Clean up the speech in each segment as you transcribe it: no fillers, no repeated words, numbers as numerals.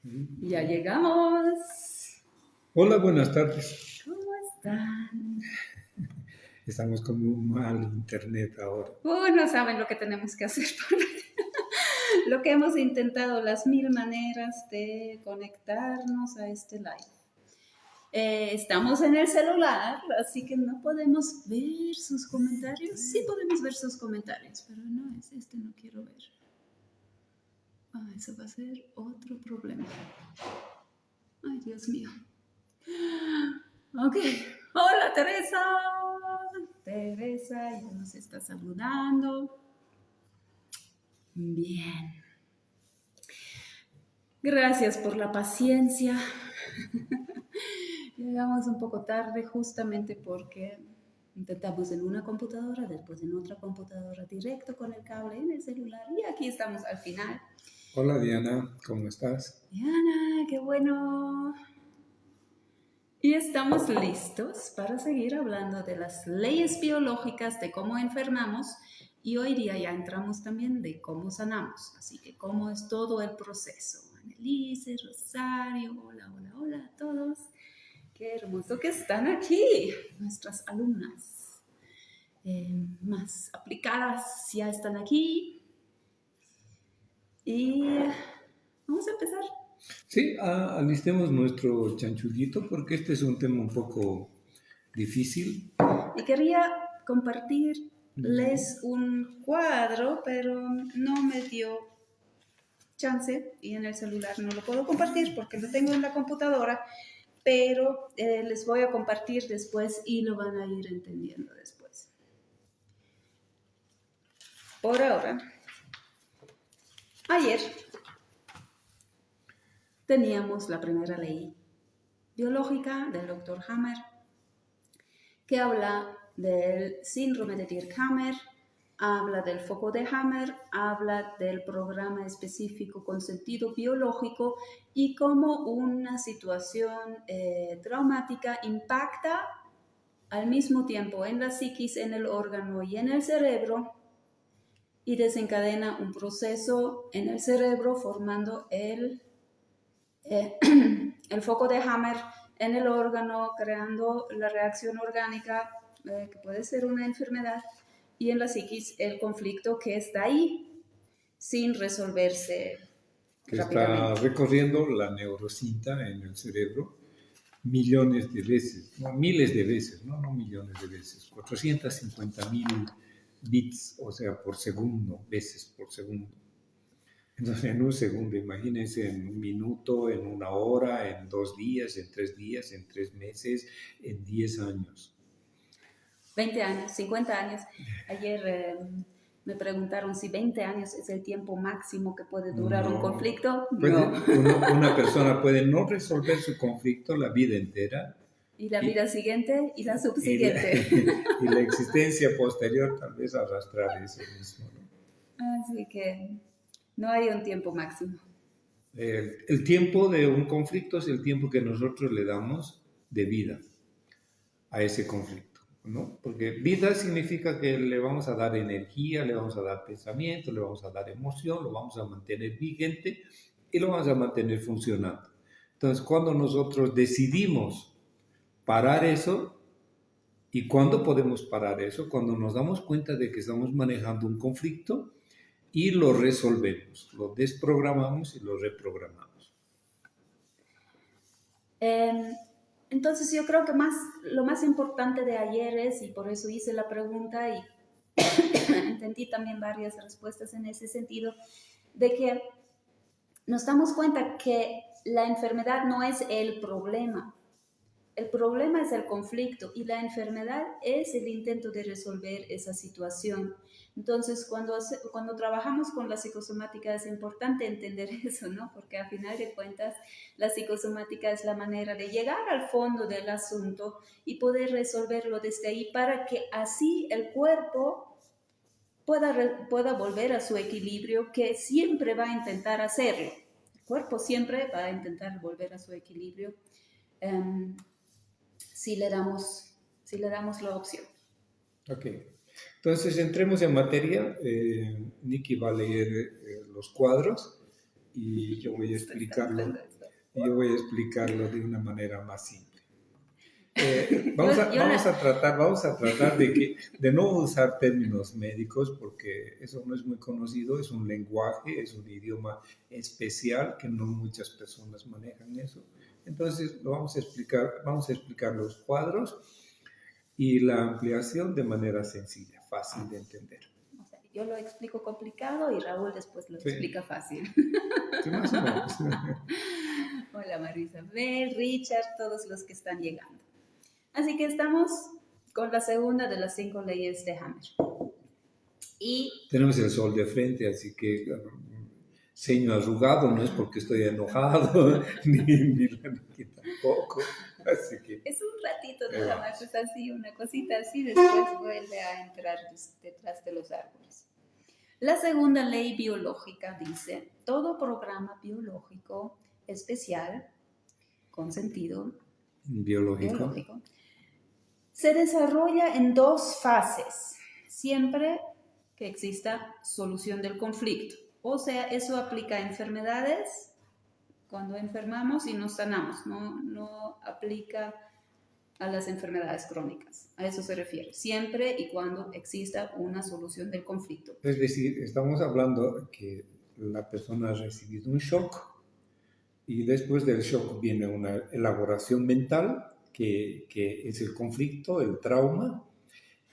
Ya llegamos. Hola, buenas tardes. ¿Cómo están? Estamos con un mal internet ahora. No saben lo que tenemos que hacer lo que hemos intentado, las 1000 maneras de conectarnos a este live. Estamos en el celular, así que no podemos ver sus comentarios. Sí podemos ver sus comentarios, pero no es este, no quiero ver. Eso va a ser otro problema. Ay, Dios mío. Ok. Hola, Teresa. Teresa ya nos está saludando. Bien. Gracias por la paciencia. Llegamos un poco tarde justamente porque intentamos en una computadora, después en otra computadora, directo con el cable en el celular y aquí estamos al final. Hola Diana, ¿cómo estás? Diana, qué bueno. Y estamos listos para seguir hablando de las leyes biológicas, de cómo enfermamos y hoy día ya entramos también de cómo sanamos, así que cómo es todo el proceso. Annelise, Rosario, hola a todos. Qué hermoso que están aquí, nuestras alumnas más aplicadas ya están aquí y vamos a empezar. Sí, alistemos nuestro chanchullito porque este es un tema un poco difícil. Y quería compartirles un cuadro, pero no me dio chance y en el celular no lo puedo compartir porque lo tengo en la computadora, pero les voy a compartir después y lo van a ir entendiendo después. Por ahora, ayer teníamos la primera ley biológica del Dr. Hammer, que habla del síndrome de Dirkhammer, habla del foco de Hammer, habla del programa específico con sentido biológico y cómo una situación traumática impacta al mismo tiempo en la psiquis, en el órgano y en el cerebro y desencadena un proceso en el cerebro formando el foco de Hammer en el órgano, creando la reacción orgánica, que puede ser una enfermedad, y en la psiquis el conflicto que está ahí sin resolverse Que rápidamente. está recorriendo la neurocinta en el cerebro millones de veces, no, miles de veces, no millones de veces, 450,000 bits, o sea, por segundo, veces por segundo. Entonces, en un segundo, imagínense, en un minuto, en una hora, en 2 días, en 3 días, en 3 meses, en 10 años. 20 años, 50 años. Ayer me preguntaron si 20 años es el tiempo máximo que puede durar un conflicto. Una persona puede no resolver su conflicto la vida entera. Y la vida siguiente y la subsiguiente. Y la existencia posterior tal vez arrastrar eso mismo, ¿no? Así que no hay un tiempo máximo. El tiempo de un conflicto es el tiempo que nosotros le damos de vida a ese conflicto, ¿no? Porque vida significa que le vamos a dar energía, le vamos a dar pensamiento, le vamos a dar emoción, lo vamos a mantener vigente y lo vamos a mantener funcionando. Entonces, cuando nosotros decidimos parar eso, ¿y cuándo podemos parar eso? Cuando nos damos cuenta de que estamos manejando un conflicto y lo resolvemos, lo desprogramamos y lo reprogramamos. Entonces yo creo que lo más importante de ayer es, y por eso hice la pregunta y entendí también varias respuestas en ese sentido, de que nos damos cuenta que la enfermedad no es el problema. El problema es el conflicto y la enfermedad es el intento de resolver esa situación. Entonces, cuando trabajamos con la psicosomática es importante entender eso, ¿no? Porque a final de cuentas, la psicosomática es la manera de llegar al fondo del asunto y poder resolverlo desde ahí para que así el cuerpo pueda volver a su equilibrio, que siempre va a intentar hacerlo. El cuerpo siempre va a intentar volver a su equilibrio. Si le damos la opción. Ok, entonces entremos en materia. Nikki va a leer los cuadros y yo voy a explicarlo de una manera más simple. Vamos a tratar de no usar términos médicos porque eso no es muy conocido, es un lenguaje, es un idioma especial que no muchas personas manejan eso. Entonces vamos a explicar los cuadros y la ampliación de manera sencilla, fácil de entender. O sea, yo lo explico complicado y Raúl después lo explica fácil. Sí, más o menos. Hola Marisabel, Richard, todos los que están llegando. Así que estamos con la segunda de las 5 leyes de Hammer. Y tenemos el sol de frente, así que ceño arrugado no es porque estoy enojado, ni tampoco. Así que, es un ratito nada más, es así, una cosita así, después vuelve a entrar detrás de los árboles. La segunda ley biológica dice, todo programa biológico especial, con sentido biológico, se desarrolla en 2 fases, siempre que exista solución del conflicto. O sea, eso aplica a enfermedades, cuando enfermamos y nos sanamos, no aplica a las enfermedades crónicas. A eso se refiere, siempre y cuando exista una solución del conflicto. Es decir, estamos hablando que la persona ha recibido un shock y después del shock viene una elaboración mental, que es el conflicto, el trauma,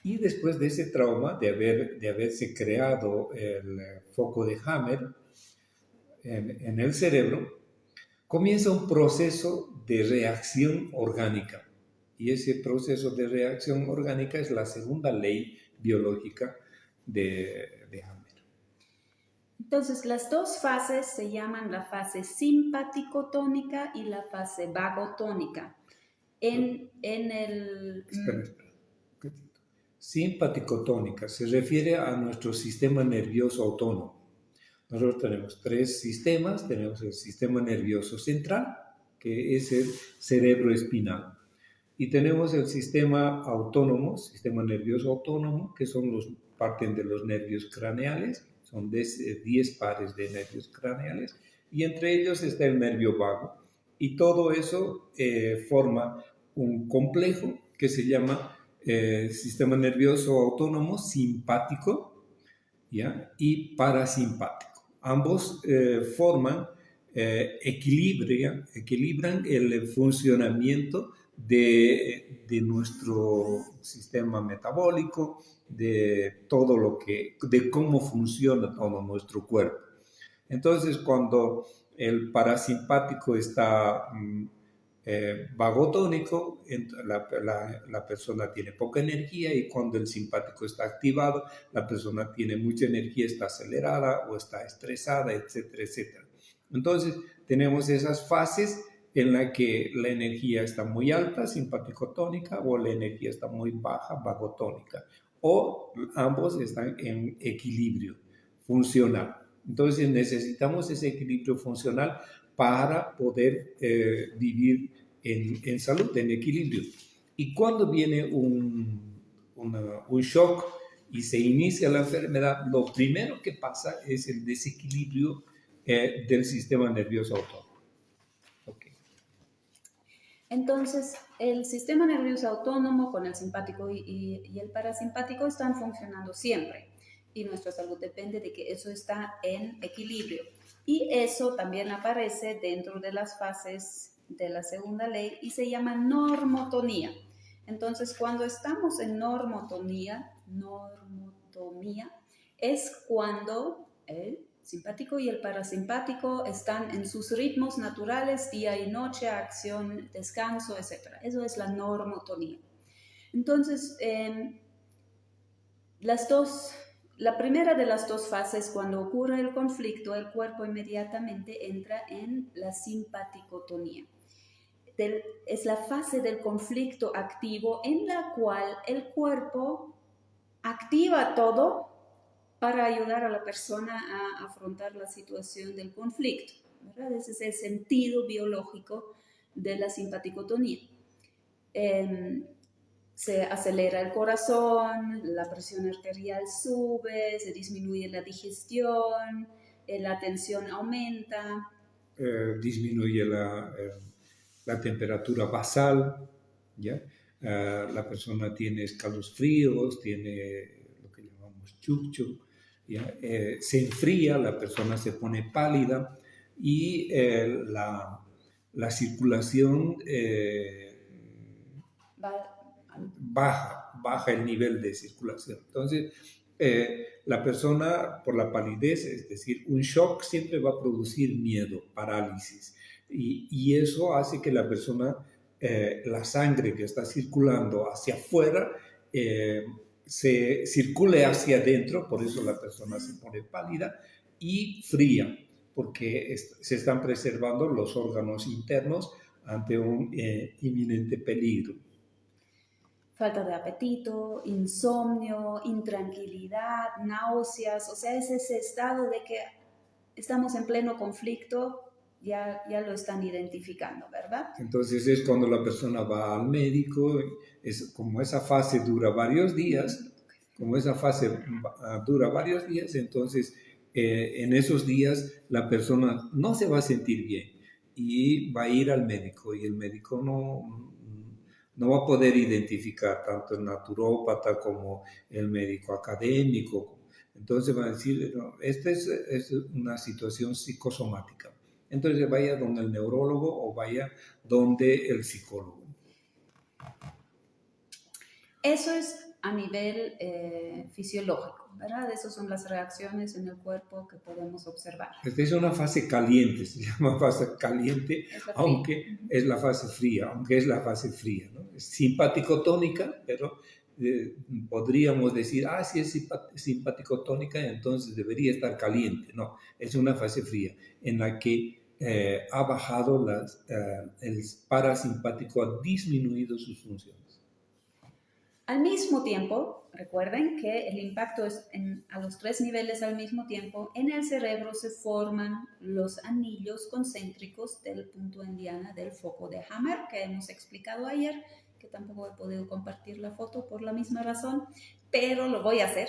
y después de ese trauma, de haberse creado el foco de Hammer en el cerebro, comienza un proceso de reacción orgánica. Y ese proceso de reacción orgánica es la segunda ley biológica de Hammer. Entonces, las 2 fases se llaman la fase simpático-tónica y la fase vagotónica. Espera. Simpático-tónica se refiere a nuestro sistema nervioso autónomo. Nosotros tenemos 3 sistemas. Tenemos el sistema nervioso central, que es el cerebro espinal. Y tenemos el sistema autónomo, sistema nervioso autónomo, que parten de los nervios craneales. Son 10 pares de nervios craneales. Y entre ellos está el nervio vago. Y todo eso forma un complejo que se llama sistema nervioso autónomo simpático, ¿ya? Y parasimpático. Ambos equilibran el funcionamiento de nuestro sistema metabólico, de cómo funciona todo nuestro cuerpo. Entonces, cuando el parasimpático está vagotónico, la persona tiene poca energía, y cuando el simpático está activado, la persona tiene mucha energía, está acelerada o está estresada, etcétera, etcétera. Entonces, tenemos esas fases en las que la energía está muy alta, simpático-tónica, o la energía está muy baja, vagotónica, o ambos están en equilibrio funcional. Entonces, necesitamos ese equilibrio funcional para poder vivir en salud, en equilibrio. Y cuando viene un shock y se inicia la enfermedad, lo primero que pasa es el desequilibrio del sistema nervioso autónomo. Okay. Entonces, el sistema nervioso autónomo con el simpático y el parasimpático están funcionando siempre. Y nuestra salud depende de que eso está en equilibrio. Y eso también aparece dentro de las fases de la segunda ley y se llama normotonía. Entonces, cuando estamos en normotonía es cuando el simpático y el parasimpático están en sus ritmos naturales, día y noche, acción, descanso, etc. Eso es la normotonía. Entonces, la primera de las 2 fases, cuando ocurre el conflicto, el cuerpo inmediatamente entra en la simpaticotonía. Es la fase del conflicto activo en la cual el cuerpo activa todo para ayudar a la persona a afrontar la situación del conflicto, ¿verdad? Ese es el sentido biológico de la simpaticotonía. Se acelera el corazón, la presión arterial sube, se disminuye la digestión, la tensión aumenta. Disminuye la temperatura basal, ¿ya? La persona tiene escalofríos, tiene lo que llamamos chucho, ¿ya? Se enfría, la persona se pone pálida y la circulación baja el nivel de circulación. Entonces, la persona, por la palidez, es decir, un shock siempre va a producir miedo, parálisis, y eso hace que la persona, la sangre que está circulando hacia afuera, se circule hacia adentro, por eso la persona se pone pálida y fría, porque se están preservando los órganos internos ante un inminente peligro. Falta de apetito, insomnio, intranquilidad, náuseas, o sea, es ese estado de que estamos en pleno conflicto, ya lo están identificando, ¿verdad? Entonces es cuando la persona va al médico, como esa fase dura varios días, entonces en esos días la persona no se va a sentir bien y va a ir al médico y el médico no va a poder identificar tanto el naturópata como el médico académico. Entonces va a decir, no, esta es una situación psicosomática. Entonces vaya donde el neurólogo o vaya donde el psicólogo. Eso es a nivel fisiológico, ¿verdad? Esas son las reacciones en el cuerpo que podemos observar. Esta es una fase caliente, se llama fase caliente, aunque es la fase fría, ¿no? Es simpático-tónica, pero podríamos decir, si es simpático-tónica, entonces debería estar caliente. No, es una fase fría en la que ha bajado el parasimpático, ha disminuido sus funciones. Al mismo tiempo, recuerden que el impacto es a los 3 niveles al mismo tiempo. En el cerebro se forman los anillos concéntricos del punto en diana del foco de Hammer, que hemos explicado ayer, que tampoco he podido compartir la foto por la misma razón, pero lo voy a hacer.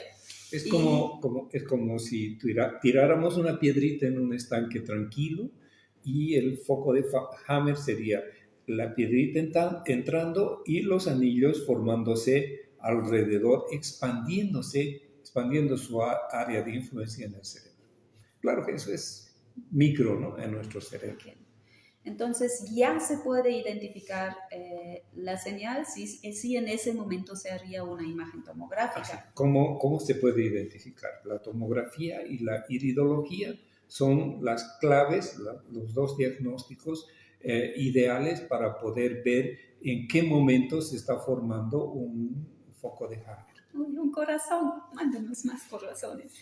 Es como si tiráramos una piedrita en un estanque tranquilo y el foco de Hammer sería la piedrita entrando y los anillos formándose alrededor, expandiendo su área de influencia en el cerebro. Claro que eso es micro, ¿no? En nuestro cerebro. Okay. Entonces ya se puede identificar la señal si en ese momento se haría una imagen tomográfica. ¿Cómo se puede identificar? La tomografía y la iridología son las claves, los dos diagnósticos ideales para poder ver en qué momento se está formando un foco de Hammer. Uy, un corazón, mándenos más corazones.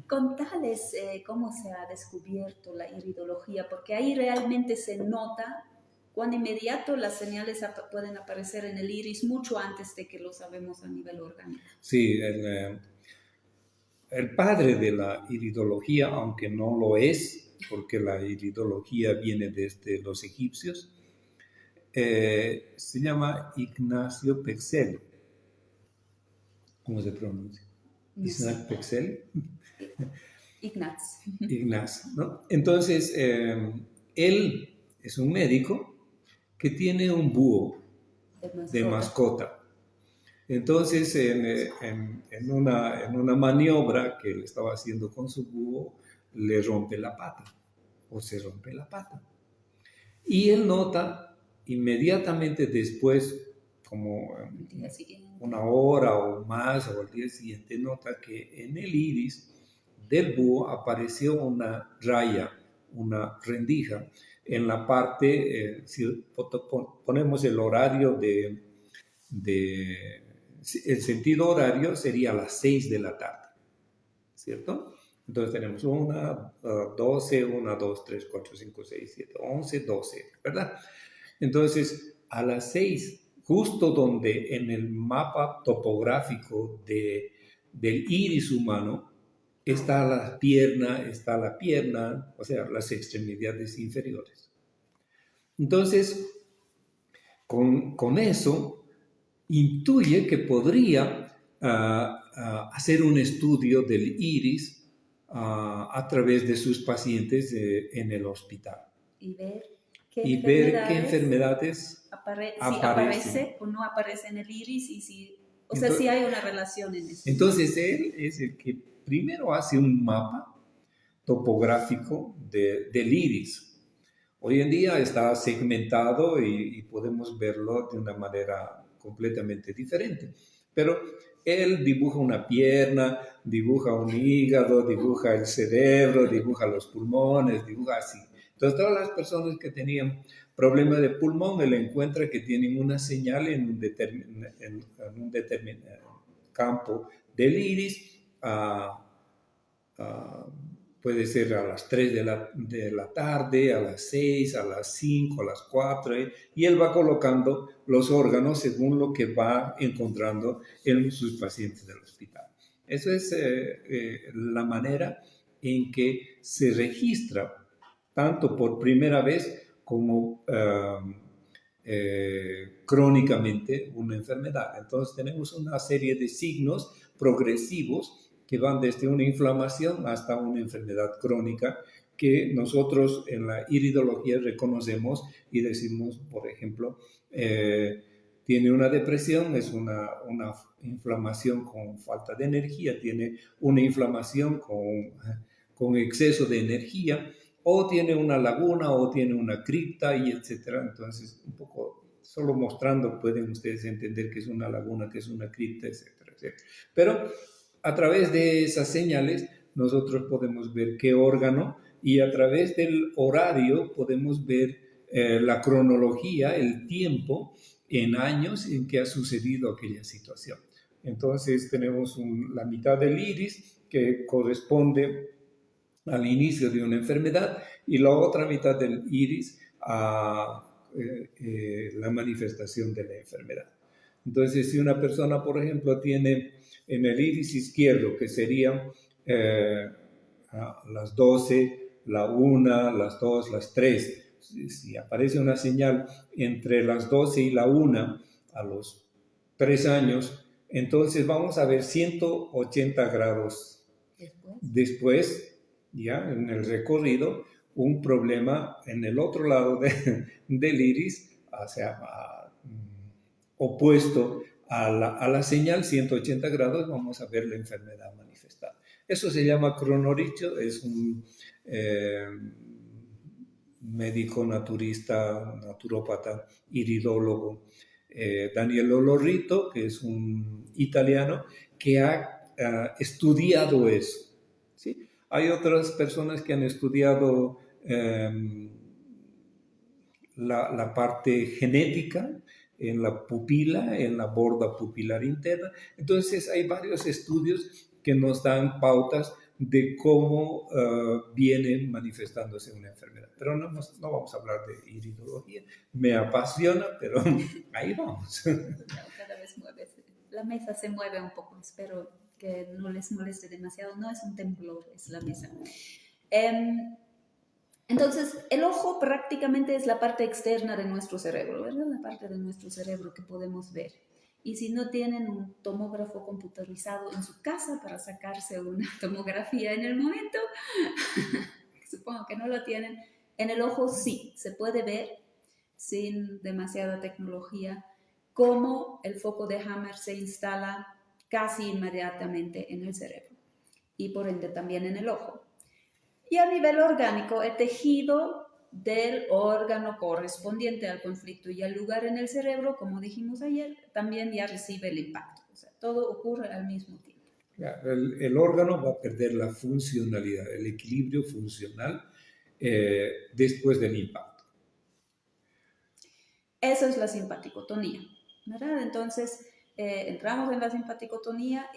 Contales cómo se ha descubierto la iridología, porque ahí realmente se nota cuán inmediato las señales pueden aparecer en el iris mucho antes de que lo sabemos a nivel orgánico. Sí, el padre de la iridología, aunque no lo es, porque la iridología viene desde los egipcios, se llama Ignacio Pexel. ¿Cómo se pronuncia? Ignacio Pexel. Ignaz, ¿no? Entonces, él es un médico que tiene un búho de mascota. Entonces, en una maniobra que él estaba haciendo con su búho, le rompe la pata o se rompe la pata. Y él nota inmediatamente después, como una hora o más o al día siguiente, nota que en el iris del búho apareció una raya, una rendija en la parte, si ponemos el horario el sentido horario sería a las 6 de la tarde, ¿cierto? Entonces tenemos 1, 12, 1, 2, 3, 4, 5, 6, 7, 11, 12, ¿verdad? Entonces, a las 6, justo donde en el mapa topográfico del iris humano está la pierna, o sea, las extremidades inferiores. Entonces, con eso, intuye que podría hacer un estudio del iris a través de sus pacientes en el hospital. Y ver qué enfermedades si aparecen. aparece o no aparece en el iris y si, o sea, si hay una relación en eso. Entonces él es el que primero hace un mapa topográfico del iris. Hoy en día está segmentado y podemos verlo de una manera completamente diferente. Pero él dibuja una pierna, dibuja un hígado, dibuja el cerebro, dibuja los pulmones, dibuja así. Entonces, todas las personas que tenían problemas de pulmón, él encuentra que tienen una señal en un determinado campo del iris. Puede ser a las 3 de la tarde, a las 6, a las 5, a las 4, y él va colocando los órganos según lo que va encontrando en sus pacientes del hospital. Eso es la manera en que se registra tanto por primera vez como crónicamente una enfermedad. Entonces tenemos una serie de signos progresivos que van desde una inflamación hasta una enfermedad crónica que nosotros en la iridología reconocemos y decimos, por ejemplo, tiene una depresión, es una inflamación con falta de energía, tiene una inflamación con exceso de energía, o tiene una laguna, o tiene una cripta, y etcétera. Entonces, un poco, solo mostrando pueden ustedes entender qué es una laguna, qué es una cripta, etcétera, etcétera. Pero a través de esas señales nosotros podemos ver qué órgano, y a través del horario podemos ver la cronología, el tiempo en años en que ha sucedido aquella situación. Entonces tenemos la mitad del iris que corresponde al inicio de una enfermedad, y la otra mitad del iris a la manifestación de la enfermedad. Entonces, si una persona, por ejemplo, tiene en el iris izquierdo, que sería a las 12, la 1, las 2, las 3, si aparece una señal entre las 12 y la 1 a los 3 años, entonces vamos a ver 180 grados después, ya en el recorrido, un problema en el otro lado del iris, o sea, opuesto a la señal 180 grados, vamos a ver la enfermedad manifestada. Eso se llama Kronorich, es un médico naturista, naturópata, iridólogo, Daniel Olorrito, que es un italiano que ha estudiado eso. ¿Sí? Hay otras personas que han estudiado la parte genética en la pupila, en la borda pupilar interna. Entonces hay varios estudios que nos dan pautas de cómo viene manifestándose una enfermedad. Pero no vamos a hablar de iridología. Me apasiona, pero ahí vamos. Cada vez la mesa se mueve un poco. Espero que no les moleste demasiado. No es un temblor, es la mesa. Entonces, el ojo prácticamente es la parte externa de nuestro cerebro, ¿verdad? La parte de nuestro cerebro que podemos ver. Y si no tienen un tomógrafo computarizado en su casa para sacarse una tomografía en el momento, supongo que no lo tienen, en el ojo sí, se puede ver sin demasiada tecnología cómo el foco de Hammer se instala casi inmediatamente en el cerebro y por ende también en el ojo. Y a nivel orgánico, el tejido del órgano correspondiente al conflicto y al lugar en el cerebro, como dijimos ayer, también ya recibe el impacto. O sea, todo ocurre al mismo tiempo. El órgano va a perder la funcionalidad, el equilibrio funcional después del impacto. Eso es la simpaticotonía, ¿verdad? Entonces, entramos en la simpaticotonía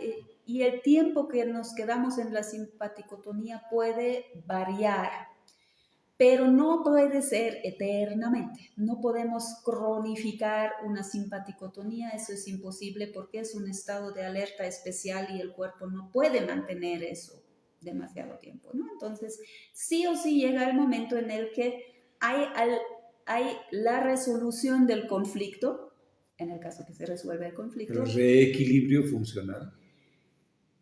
y el tiempo que nos quedamos en la simpaticotonía puede variar, pero no puede ser eternamente. No podemos cronificar una simpaticotonía, eso es imposible porque es un estado de alerta especial y el cuerpo no puede mantener eso demasiado tiempo, ¿no? Entonces, sí o sí llega el momento en el que hay la resolución del conflicto, en el caso que se resuelve el conflicto. El reequilibrio funcional.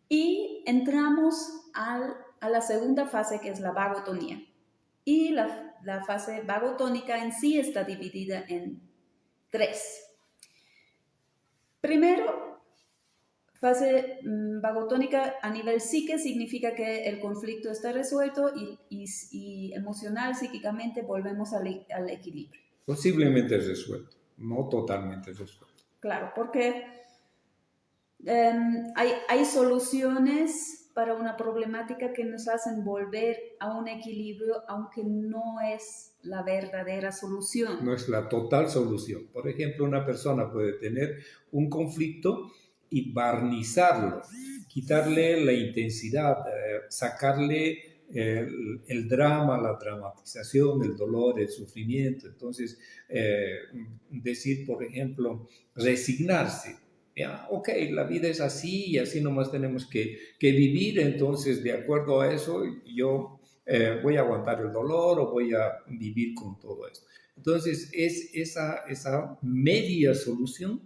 Y entramos al a la segunda fase, que es la vagotonía. Y la fase vagotónica en sí está dividida en 3. Primero, fase vagotónica a nivel psique significa que el conflicto está resuelto y emocional, psíquicamente, volvemos al equilibrio. Posiblemente resuelto, no totalmente resuelto. Claro, porque hay soluciones para una problemática que nos hacen volver a un equilibrio, aunque no es la verdadera solución. No es la total solución. Por ejemplo, una persona puede tener un conflicto y barnizarlo, quitarle la intensidad, sacarle el drama, la dramatización, el dolor, el sufrimiento. Entonces, decir, por ejemplo, resignarse. Ya, ok, la vida es así y así nomás tenemos que vivir, entonces de acuerdo a eso yo voy a aguantar el dolor o voy a vivir con todo esto. Entonces es esa media solución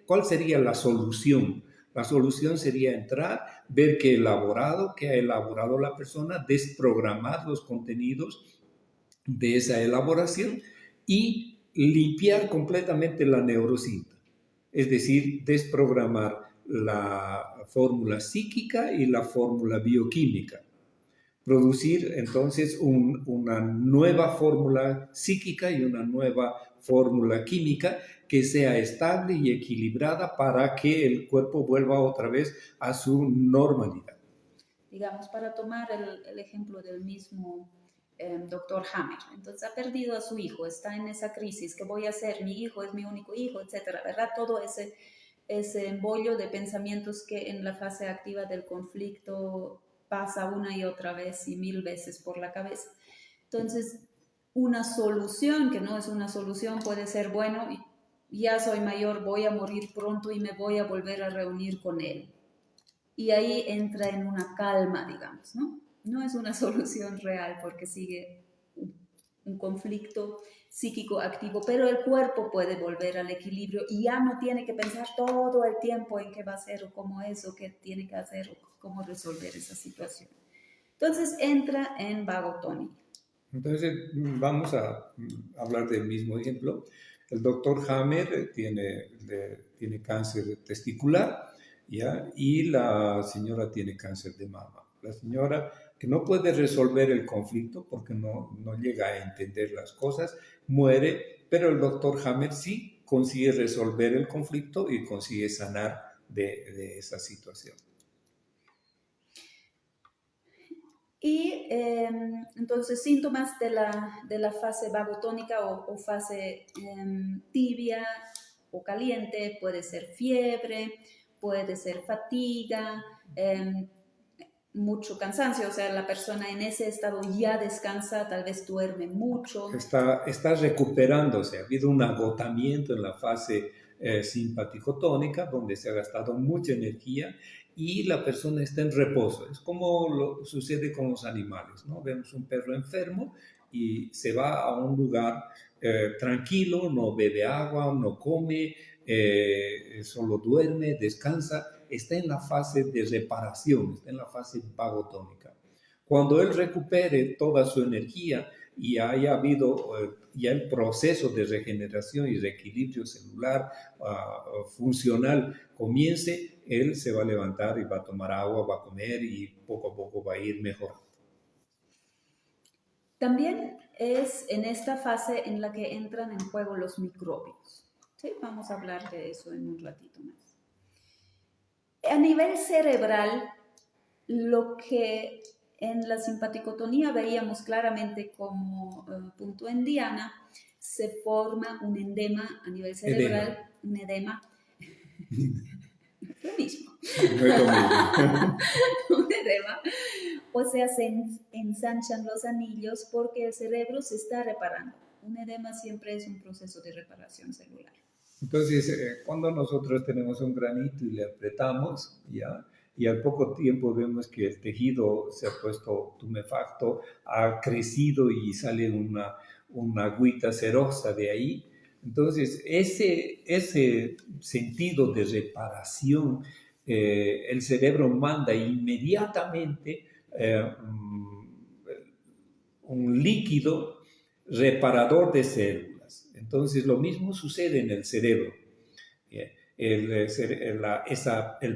¿cuál sería la solución? La solución sería entrar, ver qué ha elaborado la persona, desprogramar los contenidos de esa elaboración y limpiar completamente la neurocinta. Es decir, desprogramar la fórmula psíquica y la fórmula bioquímica. Producir entonces una nueva fórmula psíquica y una nueva fórmula química que sea estable y equilibrada para que el cuerpo vuelva otra vez a su normalidad. Digamos, para tomar el ejemplo del mismo doctor Hammer. Entonces ha perdido a su hijo, está en esa crisis, ¿qué voy a hacer? Mi hijo es mi único hijo, etcétera, ¿verdad? Todo ese embollo de pensamientos que en la fase activa del conflicto pasa una y otra vez y 1000 veces por la cabeza. Entonces, una solución, que no es una solución, puede ser, bueno, ya soy mayor, voy a morir pronto y me voy a volver a reunir con él. Y ahí entra en una calma, digamos, ¿no? No es una solución real porque sigue un conflicto psíquico activo, pero el cuerpo puede volver al equilibrio y ya no tiene que pensar todo el tiempo en qué va a hacer o cómo es o qué tiene que hacer o cómo resolver esa situación. Entonces entra en vagotonía. Entonces vamos a hablar del mismo ejemplo. El doctor Hammer tiene cáncer testicular, ¿ya? Y la señora tiene cáncer de mama. La señora que no puede resolver el conflicto porque no llega a entender las cosas, muere, pero el doctor Hammer sí consigue resolver el conflicto y consigue sanar de esa situación. Y entonces síntomas de la fase vagotónica o fase tibia o caliente puede ser fiebre, puede ser fatiga, mucho cansancio, o sea, la persona en ese estado ya descansa, tal vez duerme mucho. Está recuperándose, ha habido un agotamiento en la fase simpático-tónica, donde se ha gastado mucha energía y la persona está en reposo. Es como sucede con los animales, ¿no? Vemos un perro enfermo y se va a un lugar tranquilo, no bebe agua, no come, solo duerme, descansa, está en la fase de reparación, está en la fase vagotónica. Cuando él recupere toda su energía y haya habido ya el proceso de regeneración y reequilibrio celular funcional comience, él se va a levantar y va a tomar agua, va a comer y poco a poco va a ir mejorando. También es en esta fase en la que entran en juego los microbios. ¿Sí? Vamos a hablar de eso en un ratito más. A nivel cerebral, lo que en la simpaticotonía veíamos claramente como punto en diana, se forma un edema a nivel cerebral, un edema. Lo mismo. No es lo mismo. Un edema. O sea, se ensanchan los anillos porque el cerebro se está reparando. Un edema siempre es un proceso de reparación celular. Entonces, cuando nosotros tenemos un granito y le apretamos, ¿ya? Y al poco tiempo vemos que el tejido se ha puesto tumefacto, ha crecido y sale una agüita cerosa de ahí. Entonces, ese sentido de reparación el cerebro manda inmediatamente un líquido reparador de células. Entonces, lo mismo sucede en el cerebro. El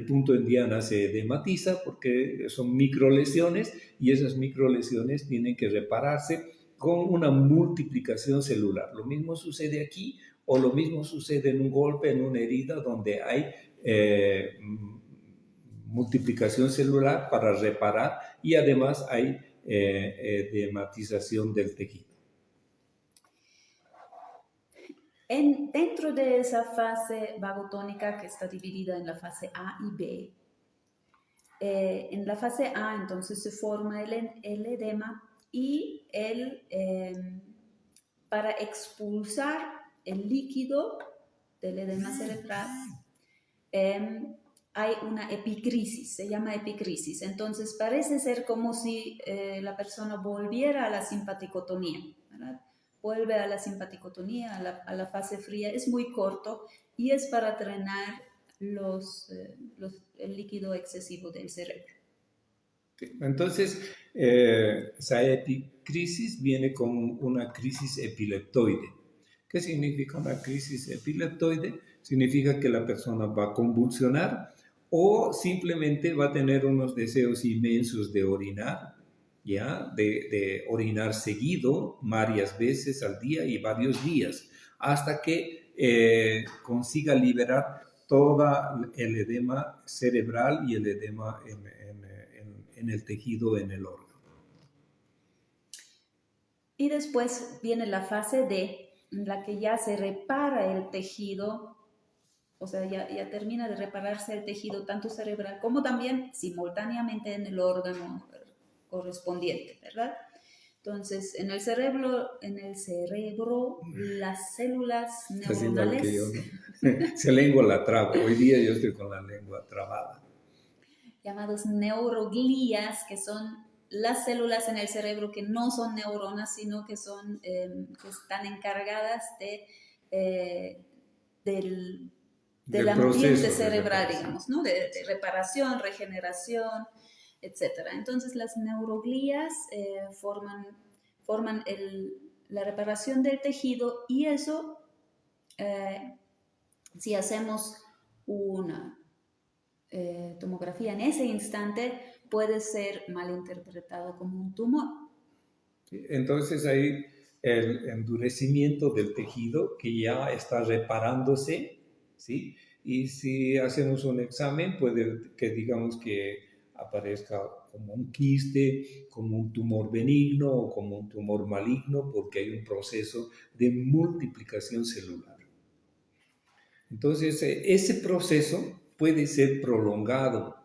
punto en diana se edematiza porque son microlesiones y esas microlesiones tienen que repararse con una multiplicación celular. Lo mismo sucede aquí o lo mismo sucede en un golpe, en una herida donde hay multiplicación celular para reparar y además hay edematización del tejido. Dentro de esa fase vagotónica que está dividida en la fase A y B, en la fase A entonces se forma el edema y para expulsar el líquido del edema cerebral hay una epicrisis, se llama epicrisis. Entonces parece ser como si la persona volviera a la simpaticotonía, ¿verdad? Vuelve a la simpaticotonía, a la fase fría, es muy corto y es para drenar el líquido excesivo del cerebro. Entonces, esa epicrisis viene con una crisis epileptoide. ¿Qué significa una crisis epileptoide? Significa que la persona va a convulsionar o simplemente va a tener unos deseos inmensos de orinar, ¿ya? De orinar seguido, varias veces al día y varios días, hasta que consiga liberar todo el edema cerebral y el edema en el tejido, en el órgano. Y después viene la fase D, en la que ya se repara el tejido, o sea, ya termina de repararse el tejido tanto cerebral como también simultáneamente en el órgano correspondiente, ¿verdad? Entonces, en el cerebro las células neuronales... Que yo, ¿no? Se lengua la traba. Hoy día yo estoy con la lengua trabada. Llamados neuroglías, que son las células en el cerebro que no son neuronas, sino que que están encargadas del ambiente cerebral, digamos, ¿no? De reparación, regeneración, etc. Entonces, las neuroglías forman la reparación del tejido y eso, si hacemos una tomografía en ese instante, puede ser malinterpretado como un tumor. Entonces hay el endurecimiento del tejido que ya está reparándose, ¿sí? Y si hacemos un examen, puede que digamos que aparezca como un quiste, como un tumor benigno o como un tumor maligno, porque hay un proceso de multiplicación celular. Entonces, ese proceso puede ser prolongado.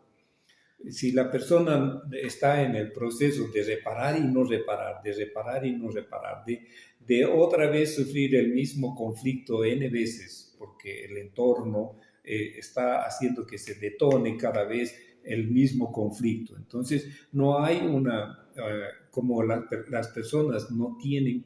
Si la persona está en el proceso de reparar y no reparar, de reparar y no reparar, de otra vez sufrir el mismo conflicto N veces, porque el entorno está haciendo que se detone cada vez el mismo conflicto. Entonces, no hay como las personas no tienen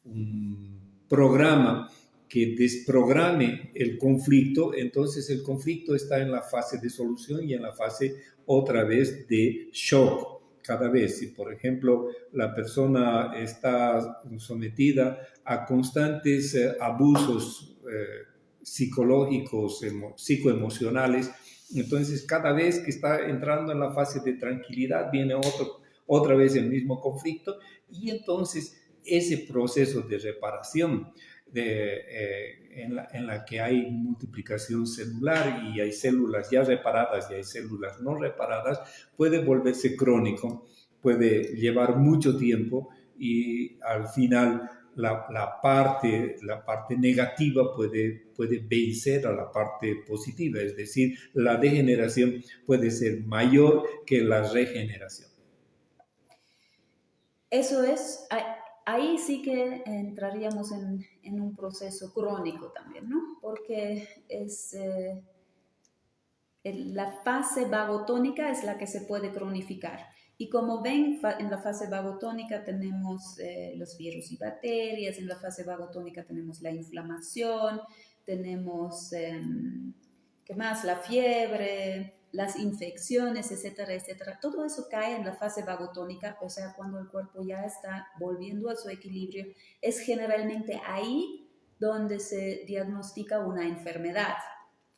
un programa que desprograme el conflicto, entonces el conflicto está en la fase de solución y en la fase otra vez de shock. Cada vez, si por ejemplo la persona está sometida a constantes abusos psicológicos, psicoemocionales, entonces cada vez que está entrando en la fase de tranquilidad viene otra vez el mismo conflicto y entonces ese proceso de reparación en la que hay multiplicación celular y hay células ya reparadas y hay células no reparadas, puede volverse crónico, puede llevar mucho tiempo y al final la parte negativa puede vencer a la parte positiva, es decir, la degeneración puede ser mayor que la regeneración. Eso es... Ahí sí que entraríamos en un proceso crónico también, ¿no? Porque la fase vagotónica es la que se puede cronificar. Y como ven, en la fase vagotónica tenemos los virus y bacterias, en la fase vagotónica tenemos la inflamación, tenemos, ¿qué más? La fiebre, las infecciones, etcétera, etcétera. Todo eso cae en la fase vagotónica, o sea, cuando el cuerpo ya está volviendo a su equilibrio, es generalmente ahí donde se diagnostica una enfermedad,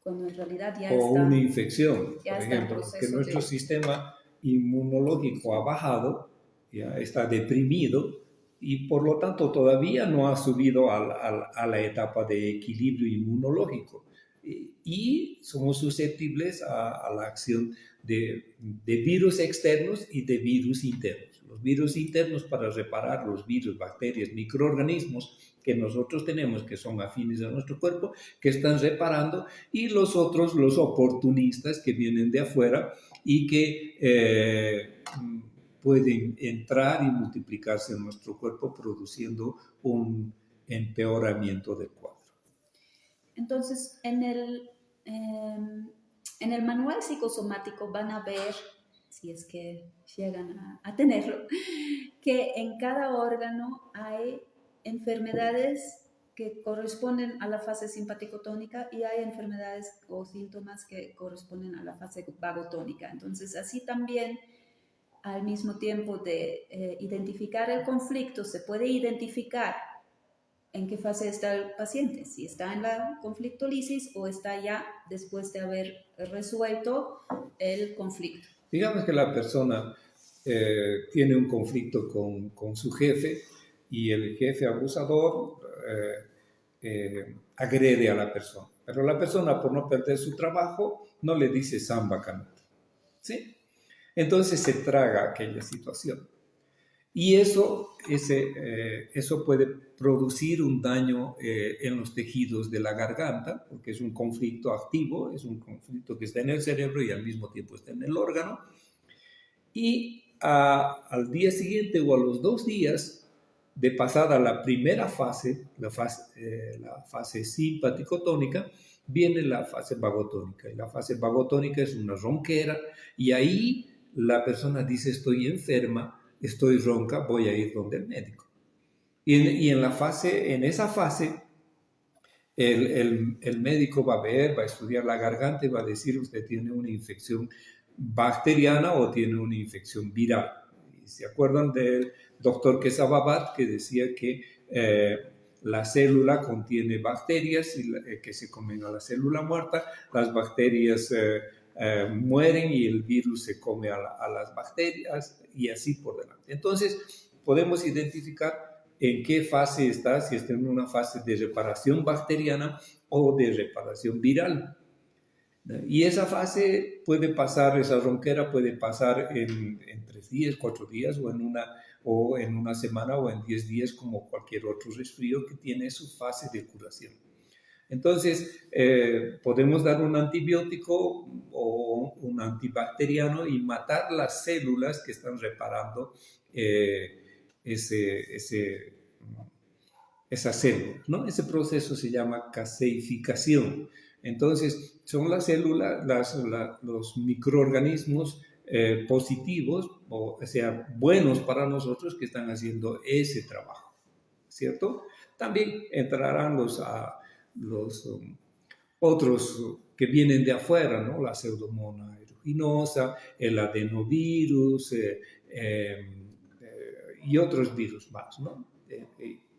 cuando en realidad ya o está, una infección, ya por está en ejemplo, que proceso nuestro de... sistema inmunológico ha bajado, ya está deprimido y por lo tanto todavía no ha subido a la etapa de equilibrio inmunológico. Y somos susceptibles a la acción de virus externos y de virus internos. Los virus internos para reparar los virus, bacterias, microorganismos que nosotros tenemos que son afines a nuestro cuerpo, que están reparando, y los otros, los oportunistas que vienen de afuera y que pueden entrar y multiplicarse en nuestro cuerpo produciendo un empeoramiento del cuadro. Entonces, en el manual psicosomático van a ver, si es que llegan a tenerlo, que en cada órgano hay enfermedades que corresponden a la fase simpático-tónica y hay enfermedades o síntomas que corresponden a la fase vagotónica. Entonces, así también, al mismo tiempo de identificar el conflicto, se puede identificar en qué fase está el paciente, si está en la conflictolisis o está ya después de haber resuelto el conflicto. Digamos que la persona tiene un conflicto con su jefe y el jefe abusador agrede a la persona. Pero la persona, por no perder su trabajo, no le dice samba canata. ¿Sí? Entonces se traga aquella situación. Y eso puede producir un daño en los tejidos de la garganta, porque es un conflicto activo, es un conflicto que está en el cerebro y al mismo tiempo está en el órgano. Y al día siguiente o a los 2 días de pasada la primera fase, la fase simpático-tónica, viene la fase vagotónica. Y la fase vagotónica es una ronquera y ahí la persona dice estoy enferma, estoy ronca, voy a ir donde el médico. Y en esa fase, el médico va a ver, va a estudiar la garganta y va a decir usted tiene una infección bacteriana o tiene una infección viral. ¿Se acuerdan del doctor Kesababat que decía que la célula contiene bacterias que se comen a la célula muerta, las bacterias mueren y el virus se come a las bacterias y así por delante? Entonces, podemos identificar en qué fase está, si está en una fase de reparación bacteriana o de reparación viral. Y esa fase puede pasar, esa ronquera puede pasar en 3 días, 4 días o en una semana o en 10 días como cualquier otro resfrío que tiene su fase de curación. Entonces, podemos dar un antibiótico o un antibacteriano y matar las células que están reparando esa célula, ¿no? Ese proceso se llama caseificación. Entonces, son las células, los microorganismos positivos, o sea, buenos para nosotros que están haciendo ese trabajo, ¿cierto? También entrarán los otros que vienen de afuera, ¿no? La pseudomonas aeruginosa, el adenovirus y otros virus más, ¿no?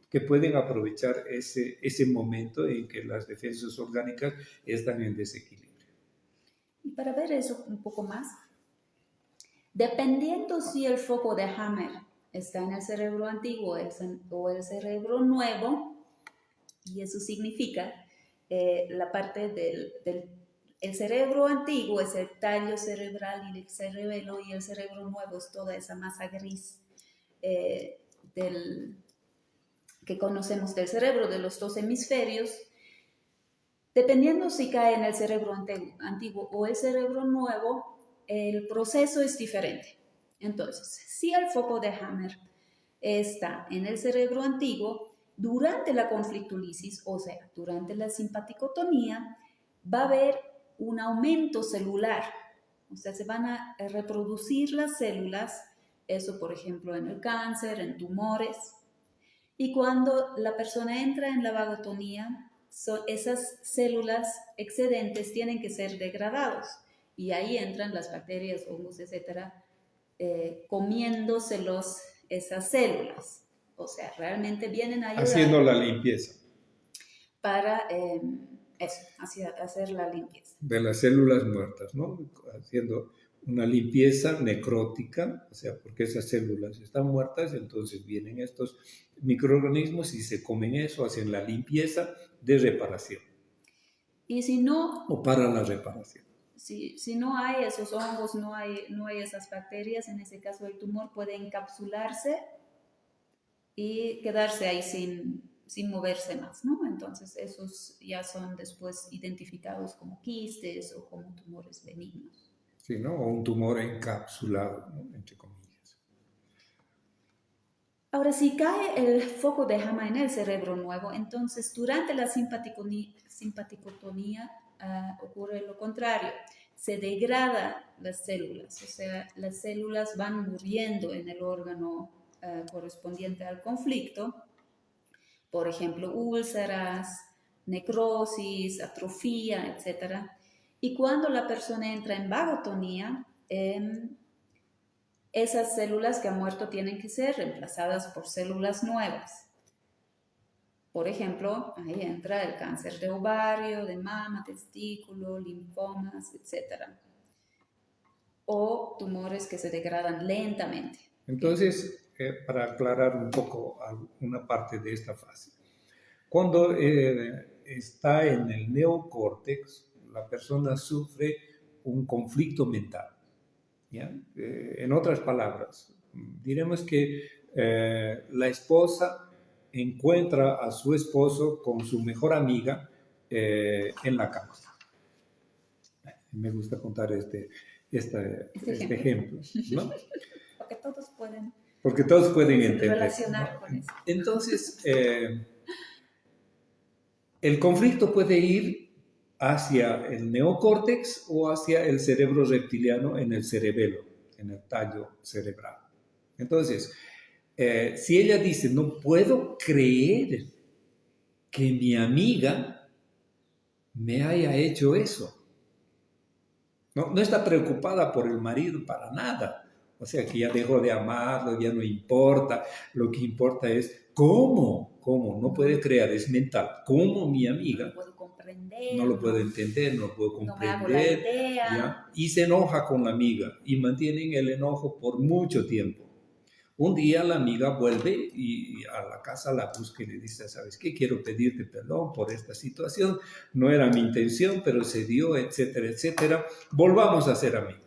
Que pueden aprovechar ese momento en que las defensas orgánicas están en desequilibrio. Y para ver eso un poco más, dependiendo si el foco de Hammer está en el cerebro antiguo o el cerebro nuevo, y eso significa la parte el cerebro antiguo es el tallo cerebral y el cerebelo, y el cerebro nuevo es toda esa masa gris que conocemos del cerebro, de los 2 hemisferios. Dependiendo si cae en el cerebro antiguo o el cerebro nuevo, el proceso es diferente. Entonces, si el foco de Hammer está en el cerebro antiguo, durante la conflictulisis, o sea, durante la simpaticotonía, va a haber un aumento celular. O sea, se van a reproducir las células, eso por ejemplo en el cáncer, en tumores. Y cuando la persona entra en la vagotonía, esas células excedentes tienen que ser degradados. y ahí entran las bacterias, hongos, etcétera, comiéndoselos esas células. O sea, realmente vienen a ayudar. Haciendo la limpieza. Para hacer la limpieza. De las células muertas, ¿no? Haciendo una limpieza necrótica, o sea, porque esas células están muertas, entonces vienen estos microorganismos y se comen eso, hacen la limpieza de reparación. Y si no... O para la reparación. Si no hay esos hongos, no hay esas bacterias, en ese caso el tumor puede encapsularse y quedarse ahí sin moverse más, ¿no? Entonces esos ya son después identificados como quistes o como tumores benignos. Sí, ¿no? O un tumor encapsulado, ¿no? Entre comillas. Ahora, si cae el foco de JAMA en el cerebro nuevo, entonces durante la simpaticotonía ocurre lo contrario. Se degrada las células, o sea, las células van muriendo en el órgano correspondiente al conflicto. Por ejemplo, úlceras, necrosis, atrofía, etc. Y cuando la persona entra en vagotonía, esas células que han muerto tienen que ser reemplazadas por células nuevas. Por ejemplo, ahí entra el cáncer de ovario, de mama, testículo, linfomas, etc. O tumores que se degradan lentamente. Entonces, para aclarar un poco una parte de esta fase, cuando está en el neocórtex, la persona sufre un conflicto mental. ¿Ya? En otras palabras, diremos que la esposa encuentra a su esposo con su mejor amiga en la cama. Me gusta contar este ejemplo, ¿no? Porque todos pueden entender. Relacionar, ¿no?, con eso. Entonces, el conflicto puede ir hacia el neocórtex o hacia el cerebro reptiliano en el cerebelo, en el tallo cerebral. Entonces, si ella dice, no puedo creer que mi amiga me haya hecho eso. No está preocupada por el marido para nada. O sea, que ya dejó de amarlo, ya no importa. Lo que importa es cómo no puede creer, es mental. Cómo mi amiga no lo puedo entender, no lo puedo comprender. No me hago la idea. ¿Ya? Y se enoja con la amiga y mantienen el enojo por mucho tiempo. Un día la amiga vuelve y a la casa la busca y le dice, ¿sabes qué? Quiero pedirte perdón por esta situación. No era mi intención, pero se dio, etcétera, etcétera. Volvamos a ser amigos.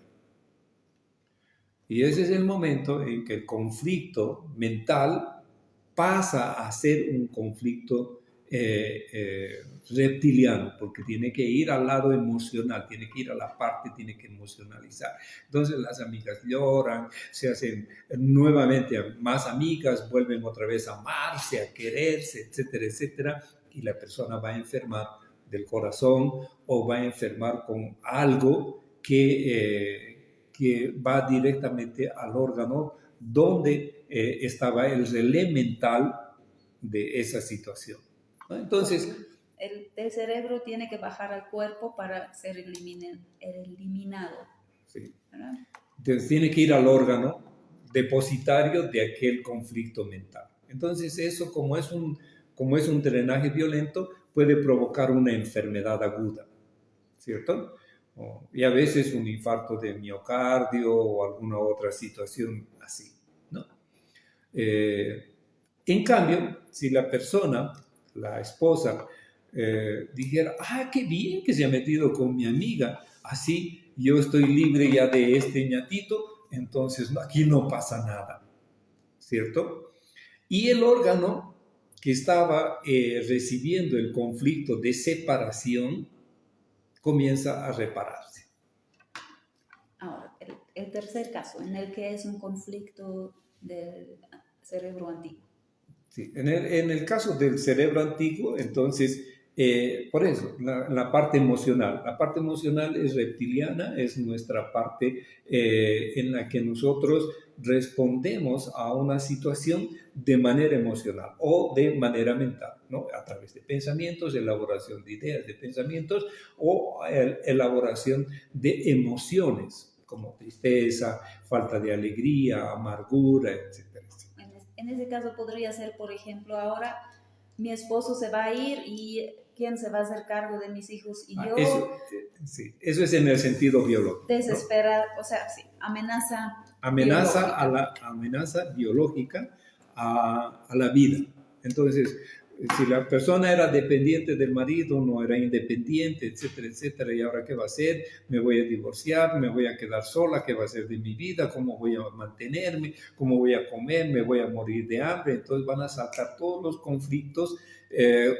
Y ese es el momento en que el conflicto mental pasa a ser un conflicto reptiliano, porque tiene que ir al lado emocional, tiene que ir a la parte, tiene que emocionalizar. Entonces las amigas lloran, se hacen nuevamente más amigas, vuelven otra vez a amarse, a quererse, etcétera, etcétera, y la persona va a enfermar del corazón o va a enfermar con algo que va directamente al órgano donde estaba el relé mental de esa situación. Entonces, el cerebro tiene que bajar al cuerpo para ser eliminado. Sí. Entonces tiene que ir al órgano depositario de aquel conflicto mental. Entonces eso, como es un drenaje violento, puede provocar una enfermedad aguda, ¿cierto? Y a veces un infarto de miocardio o alguna otra situación así, ¿no? En cambio, si la persona, la esposa, dijera, qué bien que se ha metido con mi amiga, así yo estoy libre ya de este ñatito, entonces aquí no pasa nada, ¿cierto? Y el órgano que estaba recibiendo el conflicto de separación comienza a repararse. Ahora, el tercer caso, en el que es un conflicto del cerebro antiguo. Sí, en el caso del cerebro antiguo, entonces, por eso, la parte emocional. La parte emocional es reptiliana, es nuestra parte en la que nosotros respondemos a una situación de manera emocional o de manera mental, ¿no? A través de pensamientos, elaboración de ideas, de pensamientos o elaboración de emociones como tristeza, falta de alegría, amargura, etcétera, etcétera. En ese caso podría ser, por ejemplo, ahora mi esposo se va a ir y ¿quién se va a hacer cargo de mis hijos? Y yo... Sí, eso es en el sentido biológico. Desesperada, ¿no? O sea, sí, amenaza biológica a la vida. Entonces, si la persona era dependiente del marido, no era independiente, etcétera, etcétera, ¿y ahora qué va a hacer? ¿Me voy a divorciar? ¿Me voy a quedar sola? ¿Qué va a hacer de mi vida? ¿Cómo voy a mantenerme? ¿Cómo voy a comer? ¿Me voy a morir de hambre? Entonces van a saltar todos los conflictos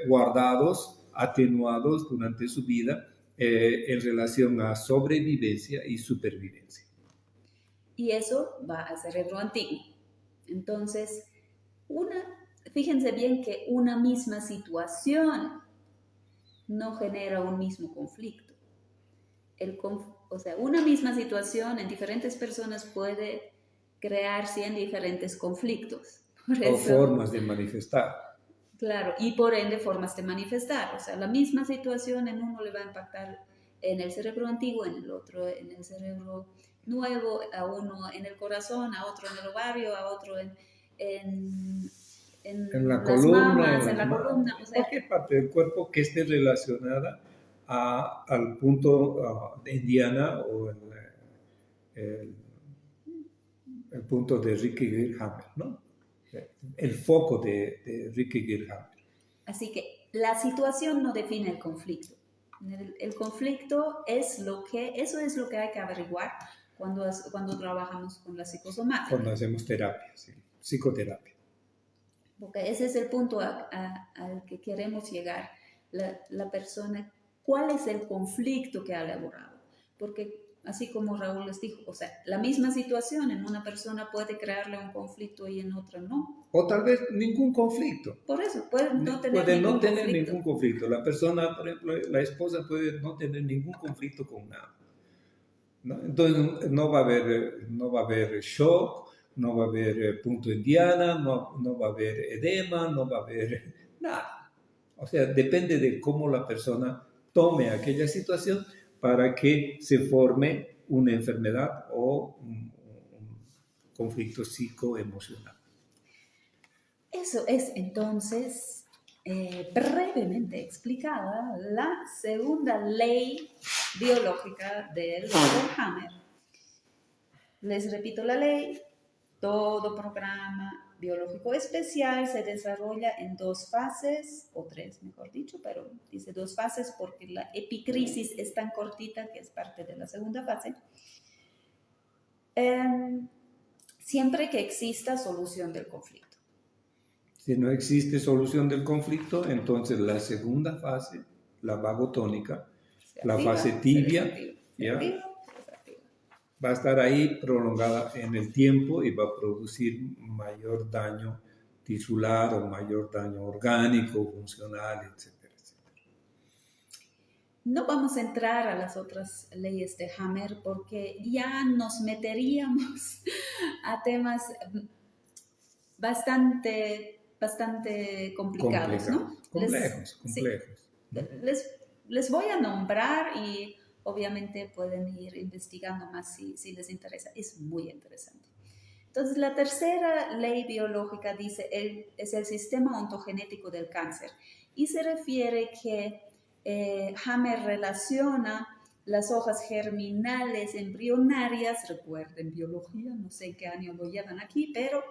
guardados, atenuados durante su vida en relación a sobrevivencia y supervivencia. Y eso va al cerebro antiguo. Entonces, fíjense bien que una misma situación no genera un mismo conflicto. O sea, una misma situación en diferentes personas puede crear 100 diferentes conflictos. O formas de manifestar. Claro, y por ende formas de manifestar. O sea, la misma situación en uno le va a impactar en el cerebro antiguo, en el otro en el cerebro nuevo, a uno en el corazón, a otro en el ovario, a otro en la columna, mamas, en la columna. O sea, cualquier parte del cuerpo que esté relacionada al punto de Indiana o el punto de Ricky Hammer, ¿no? El foco de Ricky Hammer. Así que la situación no define el conflicto. El conflicto eso es lo que hay que averiguar cuando trabajamos con la psicosomática. Cuando hacemos terapia, sí, psicoterapia. Porque ese es el punto al que queremos llegar. La persona, ¿cuál es el conflicto que ha elaborado? Porque así como Raúl les dijo, o sea, la misma situación en una persona puede crearle un conflicto y en otra no. O tal vez ningún conflicto. Por eso, puede no tener ningún conflicto. La persona, por ejemplo, la esposa puede no tener ningún conflicto con nada, ¿no? Entonces no va a haber shock, no va a haber punto Indiana, no va a haber edema, no va a haber nada. O sea, depende de cómo la persona tome aquella situación para que se forme una enfermedad o un conflicto psicoemocional. Eso es entonces brevemente explicada la segunda ley biológica del Dr. Hammer. Les repito la ley: todo programa biológico especial se desarrolla en 2 fases, o 3 mejor dicho, pero dice 2 fases porque la epicrisis es tan cortita que es parte de la segunda fase. Siempre que exista solución del conflicto. Si no existe solución del conflicto, entonces la segunda fase, la vagotónica, la fase tibia, va a estar ahí prolongada en el tiempo y va a producir mayor daño tisular o mayor daño orgánico, funcional, etcétera, etcétera. No vamos a entrar a las otras leyes de Hammer porque ya nos meteríamos a temas bastante complicados, ¿no? Complejos. Sí, les voy a nombrar y obviamente pueden ir investigando más si les interesa. Es muy interesante. Entonces, la tercera ley biológica dice es el sistema ontogenético del cáncer y se refiere que Hammer relaciona las hojas germinales embrionarias, recuerden biología, no sé en qué año lo llevan aquí, pero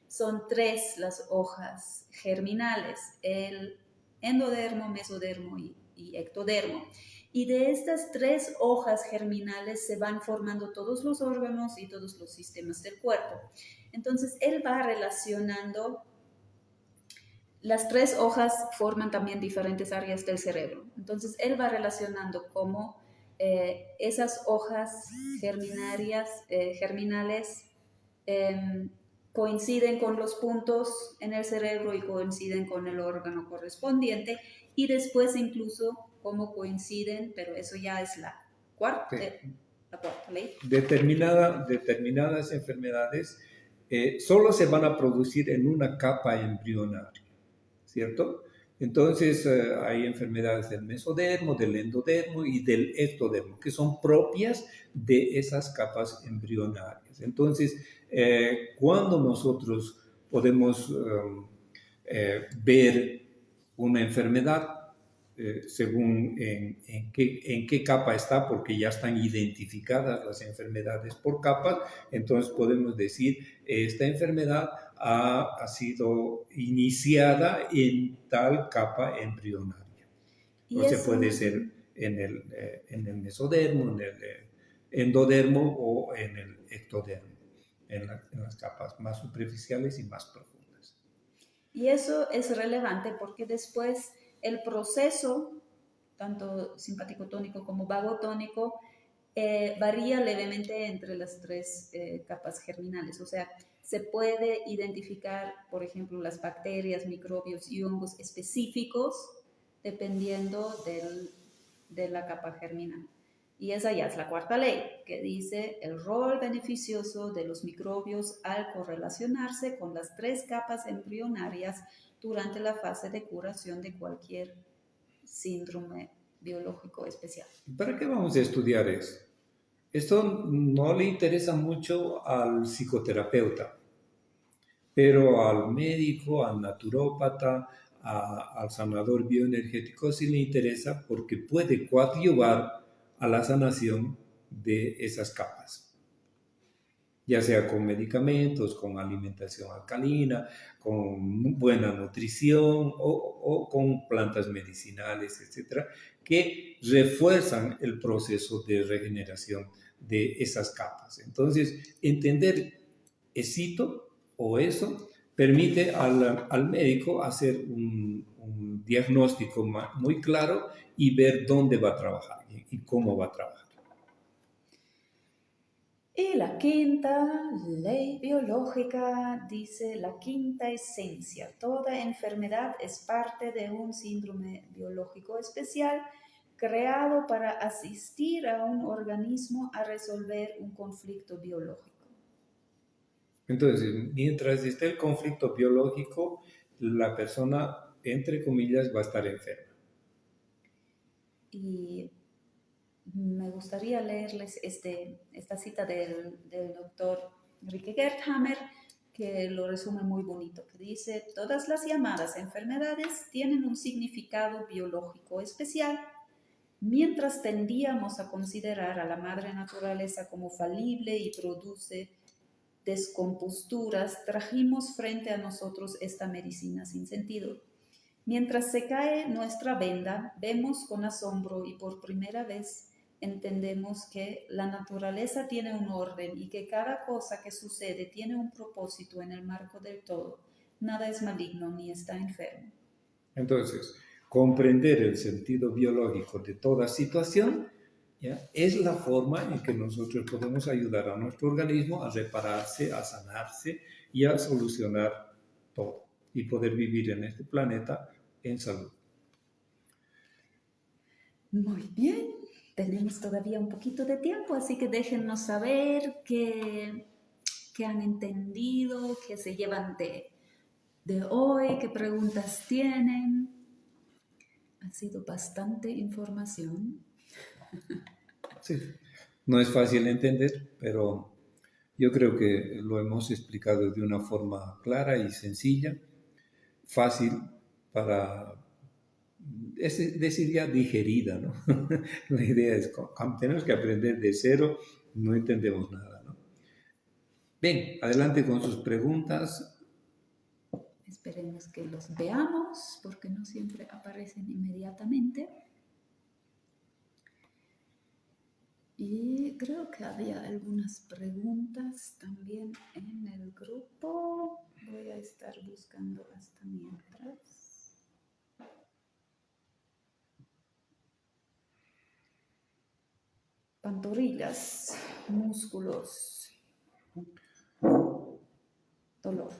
son 3 las hojas germinales, el endodermo, mesodermo y ectodermo. Y de estas 3 hojas germinales se van formando todos los órganos y todos los sistemas del cuerpo. Entonces, él va relacionando, las 3 hojas forman también diferentes áreas del cerebro. Entonces, él va relacionando cómo esas hojas germinales coinciden con los puntos en el cerebro y coinciden con el órgano correspondiente, y después incluso cómo coinciden, pero eso ya es la cuarta ley. Determinadas enfermedades solo se van a producir en una capa embrionaria, ¿cierto? Entonces hay enfermedades del mesodermo, del endodermo y del ectodermo, que son propias de esas capas embrionarias. Entonces, cuando nosotros podemos ver una enfermedad, según en qué capa está, porque ya están identificadas las enfermedades por capas, entonces podemos decir, esta enfermedad ha sido iniciada en tal capa embrionaria. Y O sea, eso, puede ser en el mesodermo, en el endodermo o en el ectodermo, en las capas más superficiales y más profundas. y eso es relevante porque después el proceso, tanto simpático tónico como vagotónico, varía levemente entre las tres capas germinales. O sea, se puede identificar, por ejemplo, las bacterias, microbios y hongos específicos dependiendo de la capa germinal. Y esa ya es la cuarta ley, que dice el rol beneficioso de los microbios al correlacionarse con las tres capas embrionarias durante la fase de curación de cualquier síndrome biológico especial. ¿Para qué vamos a estudiar eso? Esto no le interesa mucho al psicoterapeuta, pero al médico, al naturópata, al sanador bioenergético sí le interesa porque puede coadyuvar a la sanación de esas capas, ya sea con medicamentos, con alimentación alcalina, con buena nutrición o con plantas medicinales, etcétera, que refuerzan el proceso de regeneración de esas capas. Entonces, entender esito o eso permite al médico hacer un diagnóstico muy claro y ver dónde va a trabajar y cómo va a trabajar. Y la quinta ley biológica dice la quinta esencia. Toda enfermedad es parte de un síndrome biológico especial creado para asistir a un organismo a resolver un conflicto biológico. Entonces, mientras esté el conflicto biológico, la persona, entre comillas, va a estar enferma. Y me gustaría leerles esta cita del doctor Enrique Gerthammer, que lo resume muy bonito, que dice, todas las llamadas enfermedades tienen un significado biológico especial. Mientras tendíamos a considerar a la madre naturaleza como falible y produce descomposturas, trajimos frente a nosotros esta medicina sin sentido. Mientras se cae nuestra venda, vemos con asombro y por primera vez entendemos que la naturaleza tiene un orden y que cada cosa que sucede tiene un propósito en el marco del todo. Nada es maligno ni está enfermo. Entonces, comprender el sentido biológico de toda situación, ¿ya?, es la forma en que nosotros podemos ayudar a nuestro organismo a repararse, a sanarse y a solucionar todo y poder vivir en este planeta en salud. Muy bien, tenemos todavía un poquito de tiempo, así que déjennos saber qué han entendido, qué se llevan de hoy, qué preguntas tienen. Ha sido bastante información. Sí, no es fácil entender, pero yo creo que lo hemos explicado de una forma clara y sencilla, fácil para, es decir, ya digerida, ¿no? La idea es, cuando tenemos que aprender de cero, no entendemos nada, ¿no? Bien, adelante con sus preguntas. Esperemos que los veamos, porque no siempre aparecen inmediatamente. Y creo que había algunas preguntas también en el grupo. Voy a estar buscando hasta mientras. Pantorrillas, músculos, dolor.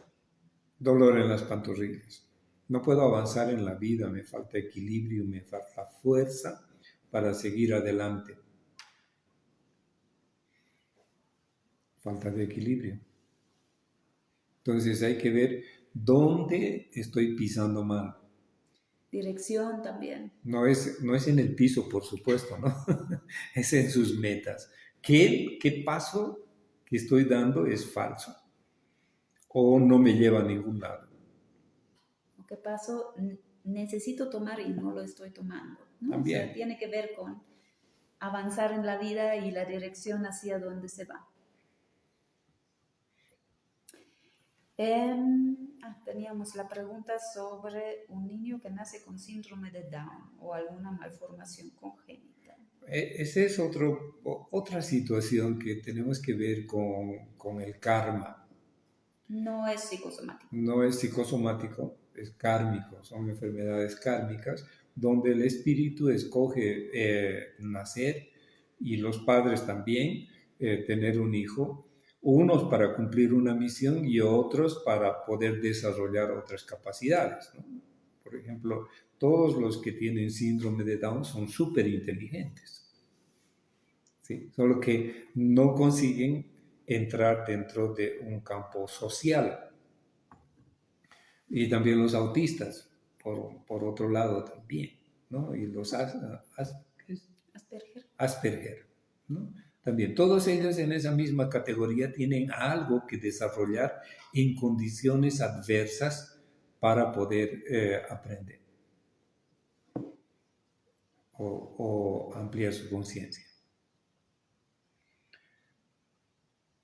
Dolor en las pantorrillas. No puedo avanzar en la vida, me falta equilibrio, me falta fuerza para seguir adelante. Falta de equilibrio. Entonces hay que ver dónde estoy pisando mal. Dirección también. No es en el piso, por supuesto, ¿no? Es en sus metas. ¿Qué paso que estoy dando es falso? O no me lleva a ningún lado. ¿Qué paso necesito tomar y no lo estoy tomando? ¿No? También. O sea, tiene que ver con avanzar en la vida y la dirección hacia dónde se va. Teníamos la pregunta sobre un niño que nace con síndrome de Down o alguna malformación congénita. Esa es otra situación que tenemos que ver con el karma. No es psicosomático. No es psicosomático, es kármico, son enfermedades kármicas donde el espíritu escoge nacer y los padres también tener un hijo, unos para cumplir una misión y otros para poder desarrollar otras capacidades, ¿no? Por ejemplo, todos los que tienen síndrome de Down son súper inteligentes, ¿sí? Solo que no consiguen entrar dentro de un campo social. Y también los autistas, por otro lado también, ¿no? Y los Asperger, ¿no? También todos ellos en esa misma categoría tienen algo que desarrollar en condiciones adversas para poder aprender o ampliar su conciencia.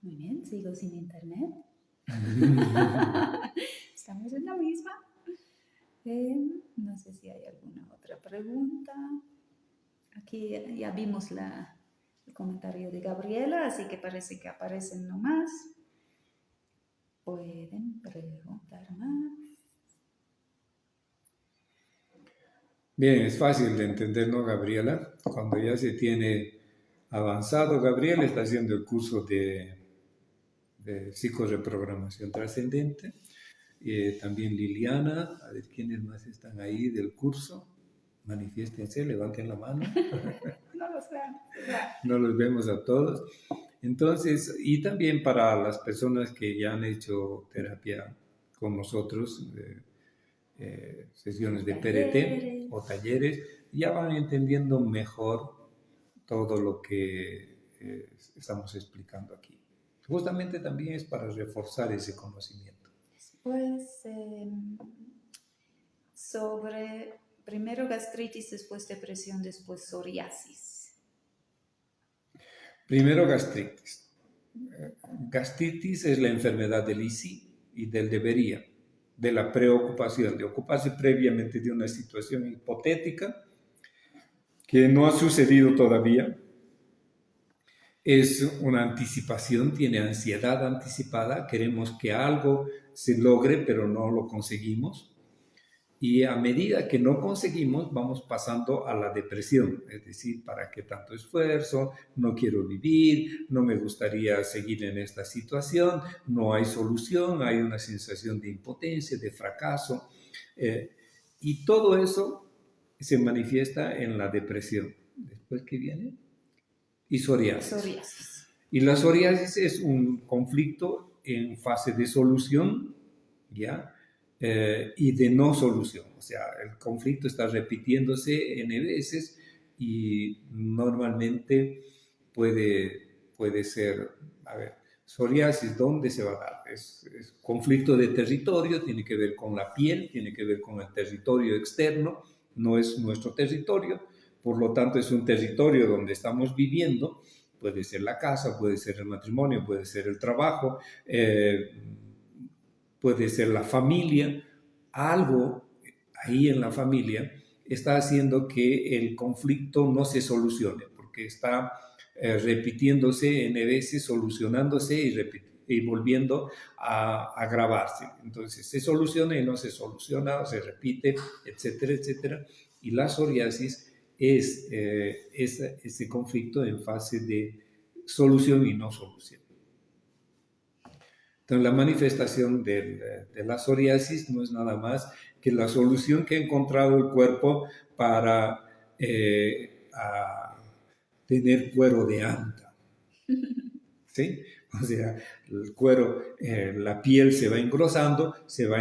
Muy bien, sigo sin internet. Estamos en la misma. No sé si hay alguna otra pregunta. Aquí ya vimos el comentario de Gabriela, así que parece que aparecen nomás. Pueden preguntar más. Bien, es fácil de entender, ¿no, Gabriela? Cuando ya se tiene avanzado, Gabriela está haciendo el curso de psicoreprogramación trascendente. También Liliana, a ver quiénes más están ahí del curso. Manifiéstense, levanten la mano. No los vemos. No los vemos a todos. Entonces, y también para las personas que ya han hecho terapia con nosotros, sesiones de PRT o talleres, ya van entendiendo mejor todo lo que estamos explicando aquí. Justamente también es para reforzar ese conocimiento. Después, sobre primero gastritis, después depresión, después psoriasis. Primero gastritis. Gastritis es la enfermedad del ISI y del debería, de la preocupación, de ocuparse previamente de una situación hipotética que no ha sucedido todavía. Es una anticipación, tiene ansiedad anticipada, queremos que algo se logre, pero no lo conseguimos. Y a medida que no conseguimos, vamos pasando a la depresión, es decir, ¿para qué tanto esfuerzo? No quiero vivir, no me gustaría seguir en esta situación, no hay solución, hay una sensación de impotencia, de fracaso. Y todo eso se manifiesta en la depresión. ¿Después qué viene? Y psoriasis. Y la psoriasis es un conflicto en fase de solución, ¿ya? Y de no solución. O sea, el conflicto está repitiéndose N veces y normalmente puede ser, a ver, psoriasis, ¿dónde se va a dar? Es conflicto de territorio, tiene que ver con la piel, tiene que ver con el territorio externo, no es nuestro territorio, por lo tanto es un territorio donde estamos viviendo, puede ser la casa, puede ser el matrimonio, puede ser el trabajo, puede ser la familia. Algo ahí en la familia está haciendo que el conflicto no se solucione, porque está repitiéndose N veces, solucionándose y volviendo a agravarse. Entonces se soluciona y no se soluciona, o se repite, etcétera, etcétera. Y la psoriasis es ese conflicto en fase de solución y no solución. Entonces, la manifestación de la psoriasis no es nada más que la solución que ha encontrado el cuerpo para tener cuero de anta, ¿sí? O sea, el cuero, la piel se va engrosando, se va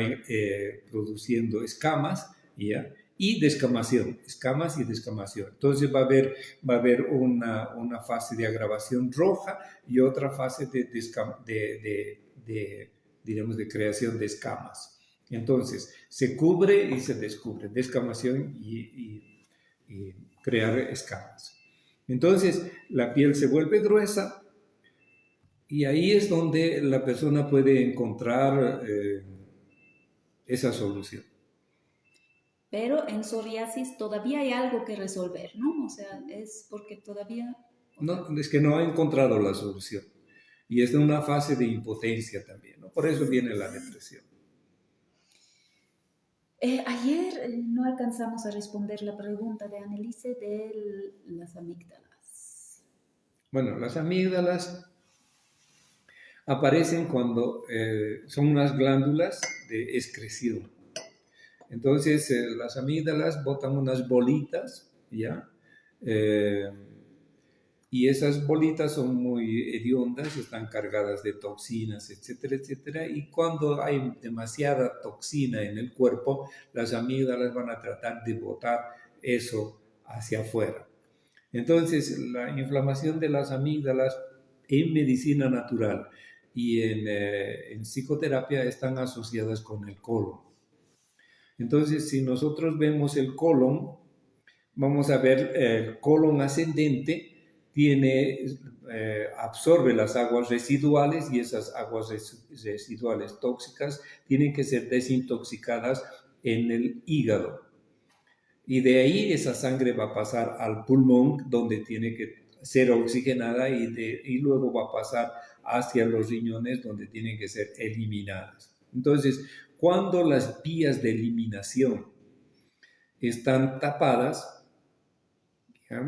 produciendo escamas, ¿ya? Y descamación, escamas y descamación. Entonces va a haber una fase de agravación roja y otra fase digamos, de creación de escamas. Entonces, se cubre y se descubre, descamación y crear escamas. Entonces, la piel se vuelve gruesa y ahí es donde la persona puede encontrar esa solución. Pero en psoriasis todavía hay algo que resolver, ¿no? O sea, es porque todavía... No, es que no ha encontrado la solución. Y es de una fase de impotencia también, ¿no? Por eso viene la depresión. Ayer no alcanzamos a responder la pregunta de Annelise de las amígdalas. Bueno, las amígdalas aparecen cuando son unas glándulas de excreción. Entonces, las amígdalas botan unas bolitas, ¿ya? Y esas bolitas son muy hediondas, están cargadas de toxinas, etcétera, etcétera. Y cuando hay demasiada toxina en el cuerpo, las amígdalas van a tratar de botar eso hacia afuera. Entonces, la inflamación de las amígdalas en medicina natural y en psicoterapia están asociadas con el colon. Entonces, si nosotros vemos el colon, vamos a ver el colon ascendente absorbe las aguas residuales y esas aguas residuales tóxicas tienen que ser desintoxicadas en el hígado. Y de ahí esa sangre va a pasar al pulmón, donde tiene que ser oxigenada y luego va a pasar hacia los riñones, donde tienen que ser eliminadas. Entonces, cuando las vías de eliminación están tapadas,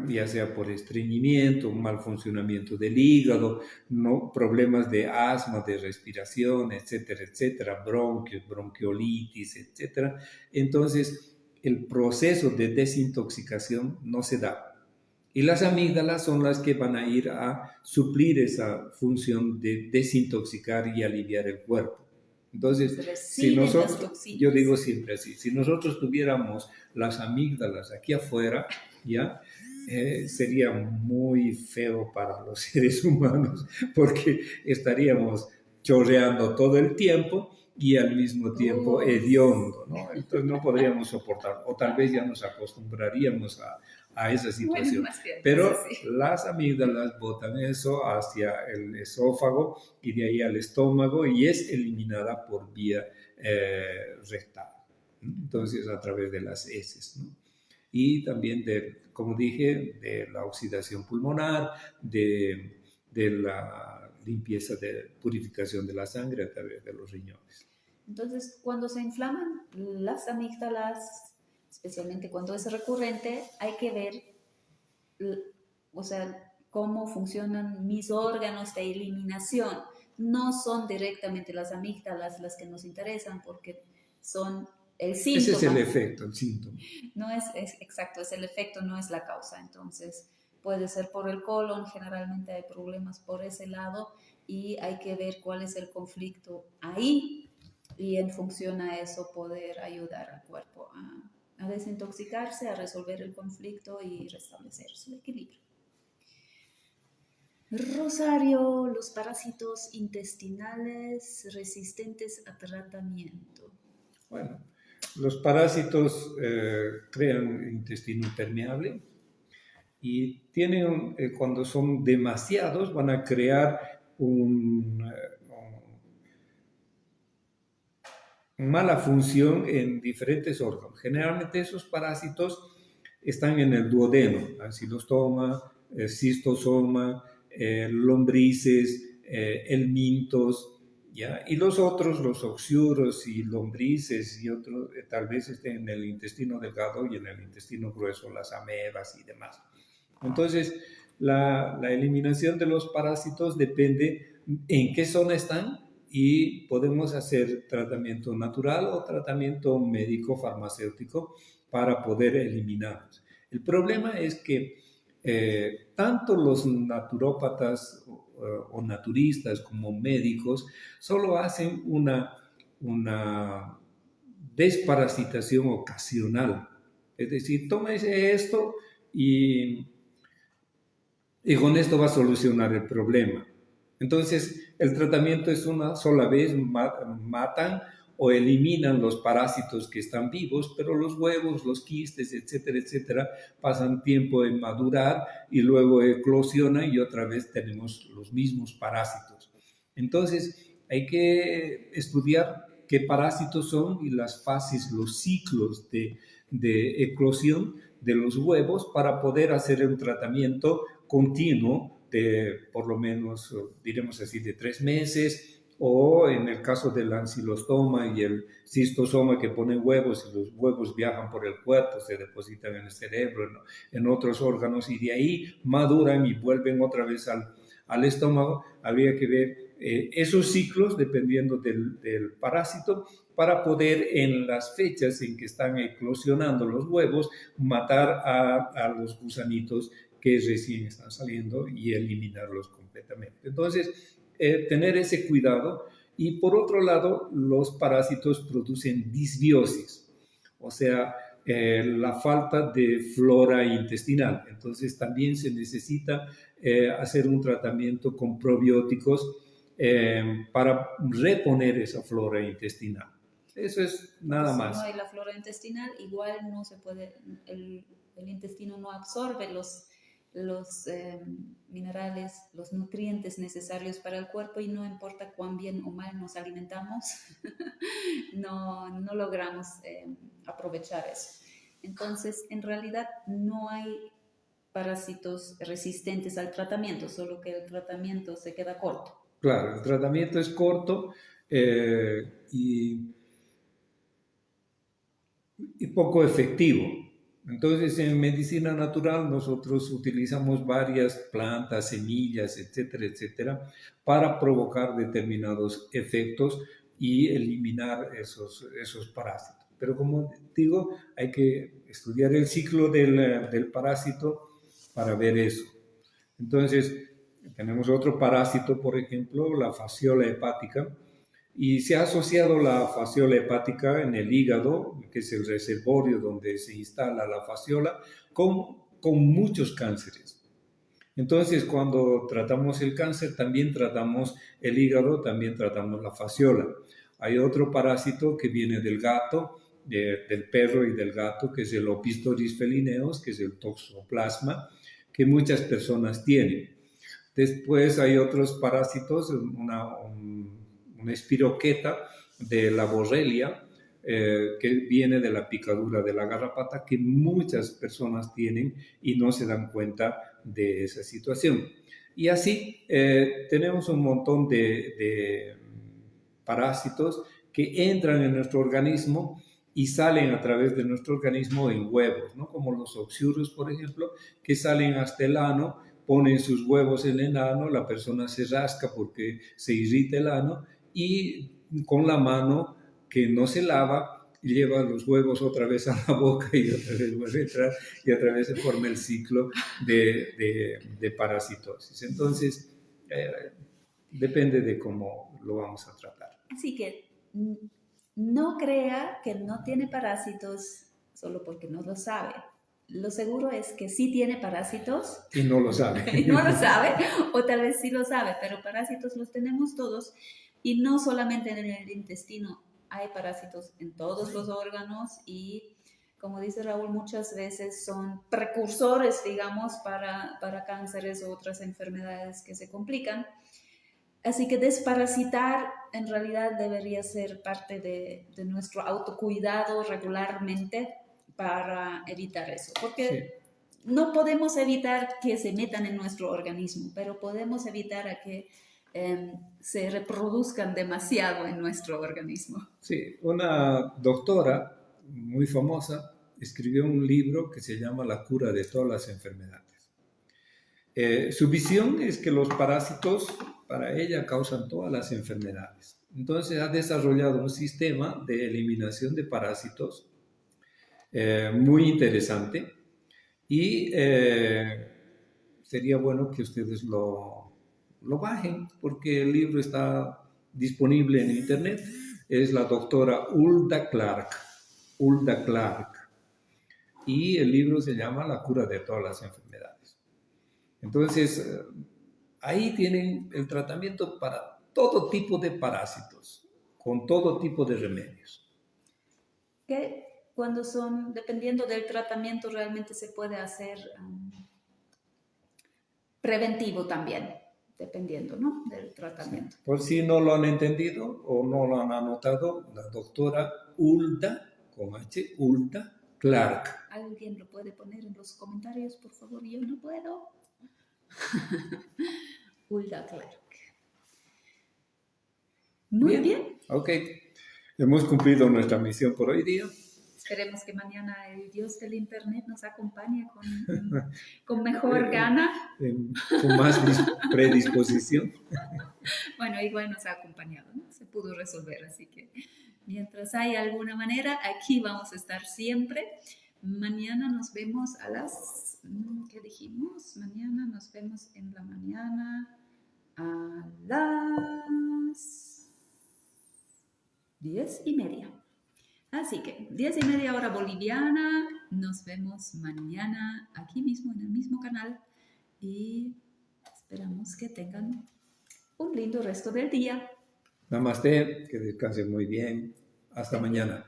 ya sea por estreñimiento, mal funcionamiento del hígado, ¿no? Problemas de asma, de respiración, etcétera, etcétera, bronquios, bronquiolitis, etcétera. Entonces, el proceso de desintoxicación no se da. Y las amígdalas son las que van a ir a suplir esa función de desintoxicar y aliviar el cuerpo. Entonces, si nosotros, yo digo siempre así, si nosotros tuviéramos las amígdalas aquí afuera, ¿ya? Sería muy feo para los seres humanos porque estaríamos chorreando todo el tiempo y al mismo tiempo hediondo, ¿no? Entonces no podríamos soportar, o tal vez ya nos acostumbraríamos a esa situación. Bueno, pero las amígdalas botan eso hacia el esófago y de ahí al estómago y es eliminada por vía rectal. Entonces a través de las heces, ¿no? Y también como dije, de la oxidación pulmonar, de la limpieza de purificación de la sangre a través de los riñones. Entonces, cuando se inflaman las amígdalas, especialmente cuando es recurrente, hay que ver, o sea, cómo funcionan mis órganos de eliminación. No son directamente las amígdalas las que nos interesan porque son el síntoma. Ese es el efecto, el síntoma. No es exacto, es el efecto, no es la causa. Entonces, puede ser por el colon, generalmente hay problemas por ese lado y hay que ver cuál es el conflicto ahí y en función a eso poder ayudar al cuerpo a desintoxicarse, a resolver el conflicto y restablecer su equilibrio. Rosario, los parásitos intestinales resistentes a tratamiento. Bueno, los parásitos crean intestino permeable y tienen, cuando son demasiados, van a crear mala función en diferentes órganos. Generalmente esos parásitos están en el duodeno, ancilostoma, cistosoma, lombrices, helmintos, ¿ya? Y los otros, los oxiuros y lombrices y otros, tal vez estén en el intestino delgado y en el intestino grueso, las amebas y demás. Entonces, la eliminación de los parásitos depende en qué zona están y podemos hacer tratamiento natural o tratamiento médico farmacéutico para poder eliminarlos. El problema es que tanto los naturópatas o naturistas como médicos solo hacen una desparasitación ocasional. Es decir, tómese esto y con esto va a solucionar el problema. Entonces, el tratamiento es una sola vez, matan o eliminan los parásitos que están vivos, pero los huevos, los quistes, etcétera, etcétera, pasan tiempo en madurar y luego eclosionan y otra vez tenemos los mismos parásitos. Entonces, hay que estudiar qué parásitos son y las fases, los ciclos de eclosión de los huevos para poder hacer un tratamiento continuo de por lo menos, diremos así, de 3 meses, o en el caso del ancilostoma y el cistosoma que ponen huevos y los huevos viajan por el cuerpo, se depositan en el cerebro, en otros órganos y de ahí maduran y vuelven otra vez al estómago. Habría que ver esos ciclos dependiendo del parásito para poder en las fechas en que están eclosionando los huevos matar a los gusanitos que recién están saliendo y eliminarlos completamente. Entonces, tener ese cuidado. Y por otro lado, los parásitos producen disbiosis, o sea, la falta de flora intestinal. Entonces, también se necesita hacer un tratamiento con probióticos para reponer esa flora intestinal. Eso es nada más. Si no hay la flora intestinal, igual no se puede, el intestino no absorbe los minerales, los nutrientes necesarios para el cuerpo y no importa cuán bien o mal nos alimentamos, no logramos aprovechar eso. Entonces, en realidad no hay parásitos resistentes al tratamiento, solo que el tratamiento se queda corto. Claro, el tratamiento es corto y poco efectivo. Entonces, en medicina natural nosotros utilizamos varias plantas, semillas, etcétera, etcétera, para provocar determinados efectos y eliminar esos parásitos. Pero como digo, hay que estudiar el ciclo del parásito para ver eso. Entonces, tenemos otro parásito, por ejemplo, la fasciola hepática, y se ha asociado la fasciola hepática en el hígado, que es el reservorio donde se instala la fasciola, con muchos cánceres. Entonces, cuando tratamos el cáncer, también tratamos el hígado, también tratamos la fasciola. Hay otro parásito que viene del gato, del perro y del gato, que es el Opisthorhis felineus, que es el toxoplasma, que muchas personas tienen. Después hay otros parásitos, una espiroqueta de la borrelia, que viene de la picadura de la garrapata, que muchas personas tienen y no se dan cuenta de esa situación. Y así tenemos un montón de parásitos que entran en nuestro organismo y salen a través de nuestro organismo en huevos, ¿no? Como los oxurus, por ejemplo, que salen hasta el ano, ponen sus huevos en el ano, la persona se rasca porque se irrita el ano y con la mano que no se lava lleva los huevos otra vez a la boca y otra vez vuelve a entrar y otra vez se forma el ciclo de parasitosis. Entonces, depende de cómo lo vamos a tratar. Así que no crea que no tiene parásitos solo porque no lo sabe. Lo seguro es que sí tiene parásitos. Y no lo sabe. Y no lo sabe, o tal vez sí lo sabe, pero parásitos los tenemos todos. Y no solamente en el intestino, hay parásitos en todos los órganos y, como dice Raúl, muchas veces son precursores, digamos, para cánceres u otras enfermedades que se complican. Así que desparasitar en realidad debería ser parte de nuestro autocuidado regularmente para evitar eso, porque no podemos evitar que se metan en nuestro organismo, pero podemos evitar a que se reproduzcan demasiado en nuestro organismo. Sí, una doctora muy famosa escribió un libro que se llama La cura de todas las enfermedades. Su visión es que los parásitos para ella causan todas las enfermedades. Entonces ha desarrollado un sistema de eliminación de parásitos muy interesante y sería bueno que ustedes lo bajen, porque el libro está disponible en internet. Es la doctora Hulda Clark. Hulda Clark. Y el libro se llama La cura de todas las enfermedades. Entonces, ahí tienen el tratamiento para todo tipo de parásitos, con todo tipo de remedios. Que cuando son, dependiendo del tratamiento, realmente se puede hacer preventivo también, dependiendo, ¿no? Del tratamiento. Sí. Por si no lo han entendido o no lo han anotado, la doctora Hulda, con H, Hulda Clark. ¿Alguien lo puede poner en los comentarios, por favor? Yo no puedo. Hulda Clark. Muy bien. Ok. Hemos cumplido nuestra misión por hoy día. Esperemos que mañana el Dios del Internet nos acompañe con mejor gana. Con más predisposición. Bueno, igual nos ha acompañado, ¿no? Se pudo resolver, así que mientras hay alguna manera, aquí vamos a estar siempre. Mañana nos vemos a las, ¿qué dijimos? Mañana nos vemos en la mañana a las 10:30. Así que 10:30 hora boliviana, nos vemos mañana aquí mismo en el mismo canal y esperamos que tengan un lindo resto del día. Namaste, que descansen muy bien. Hasta mañana.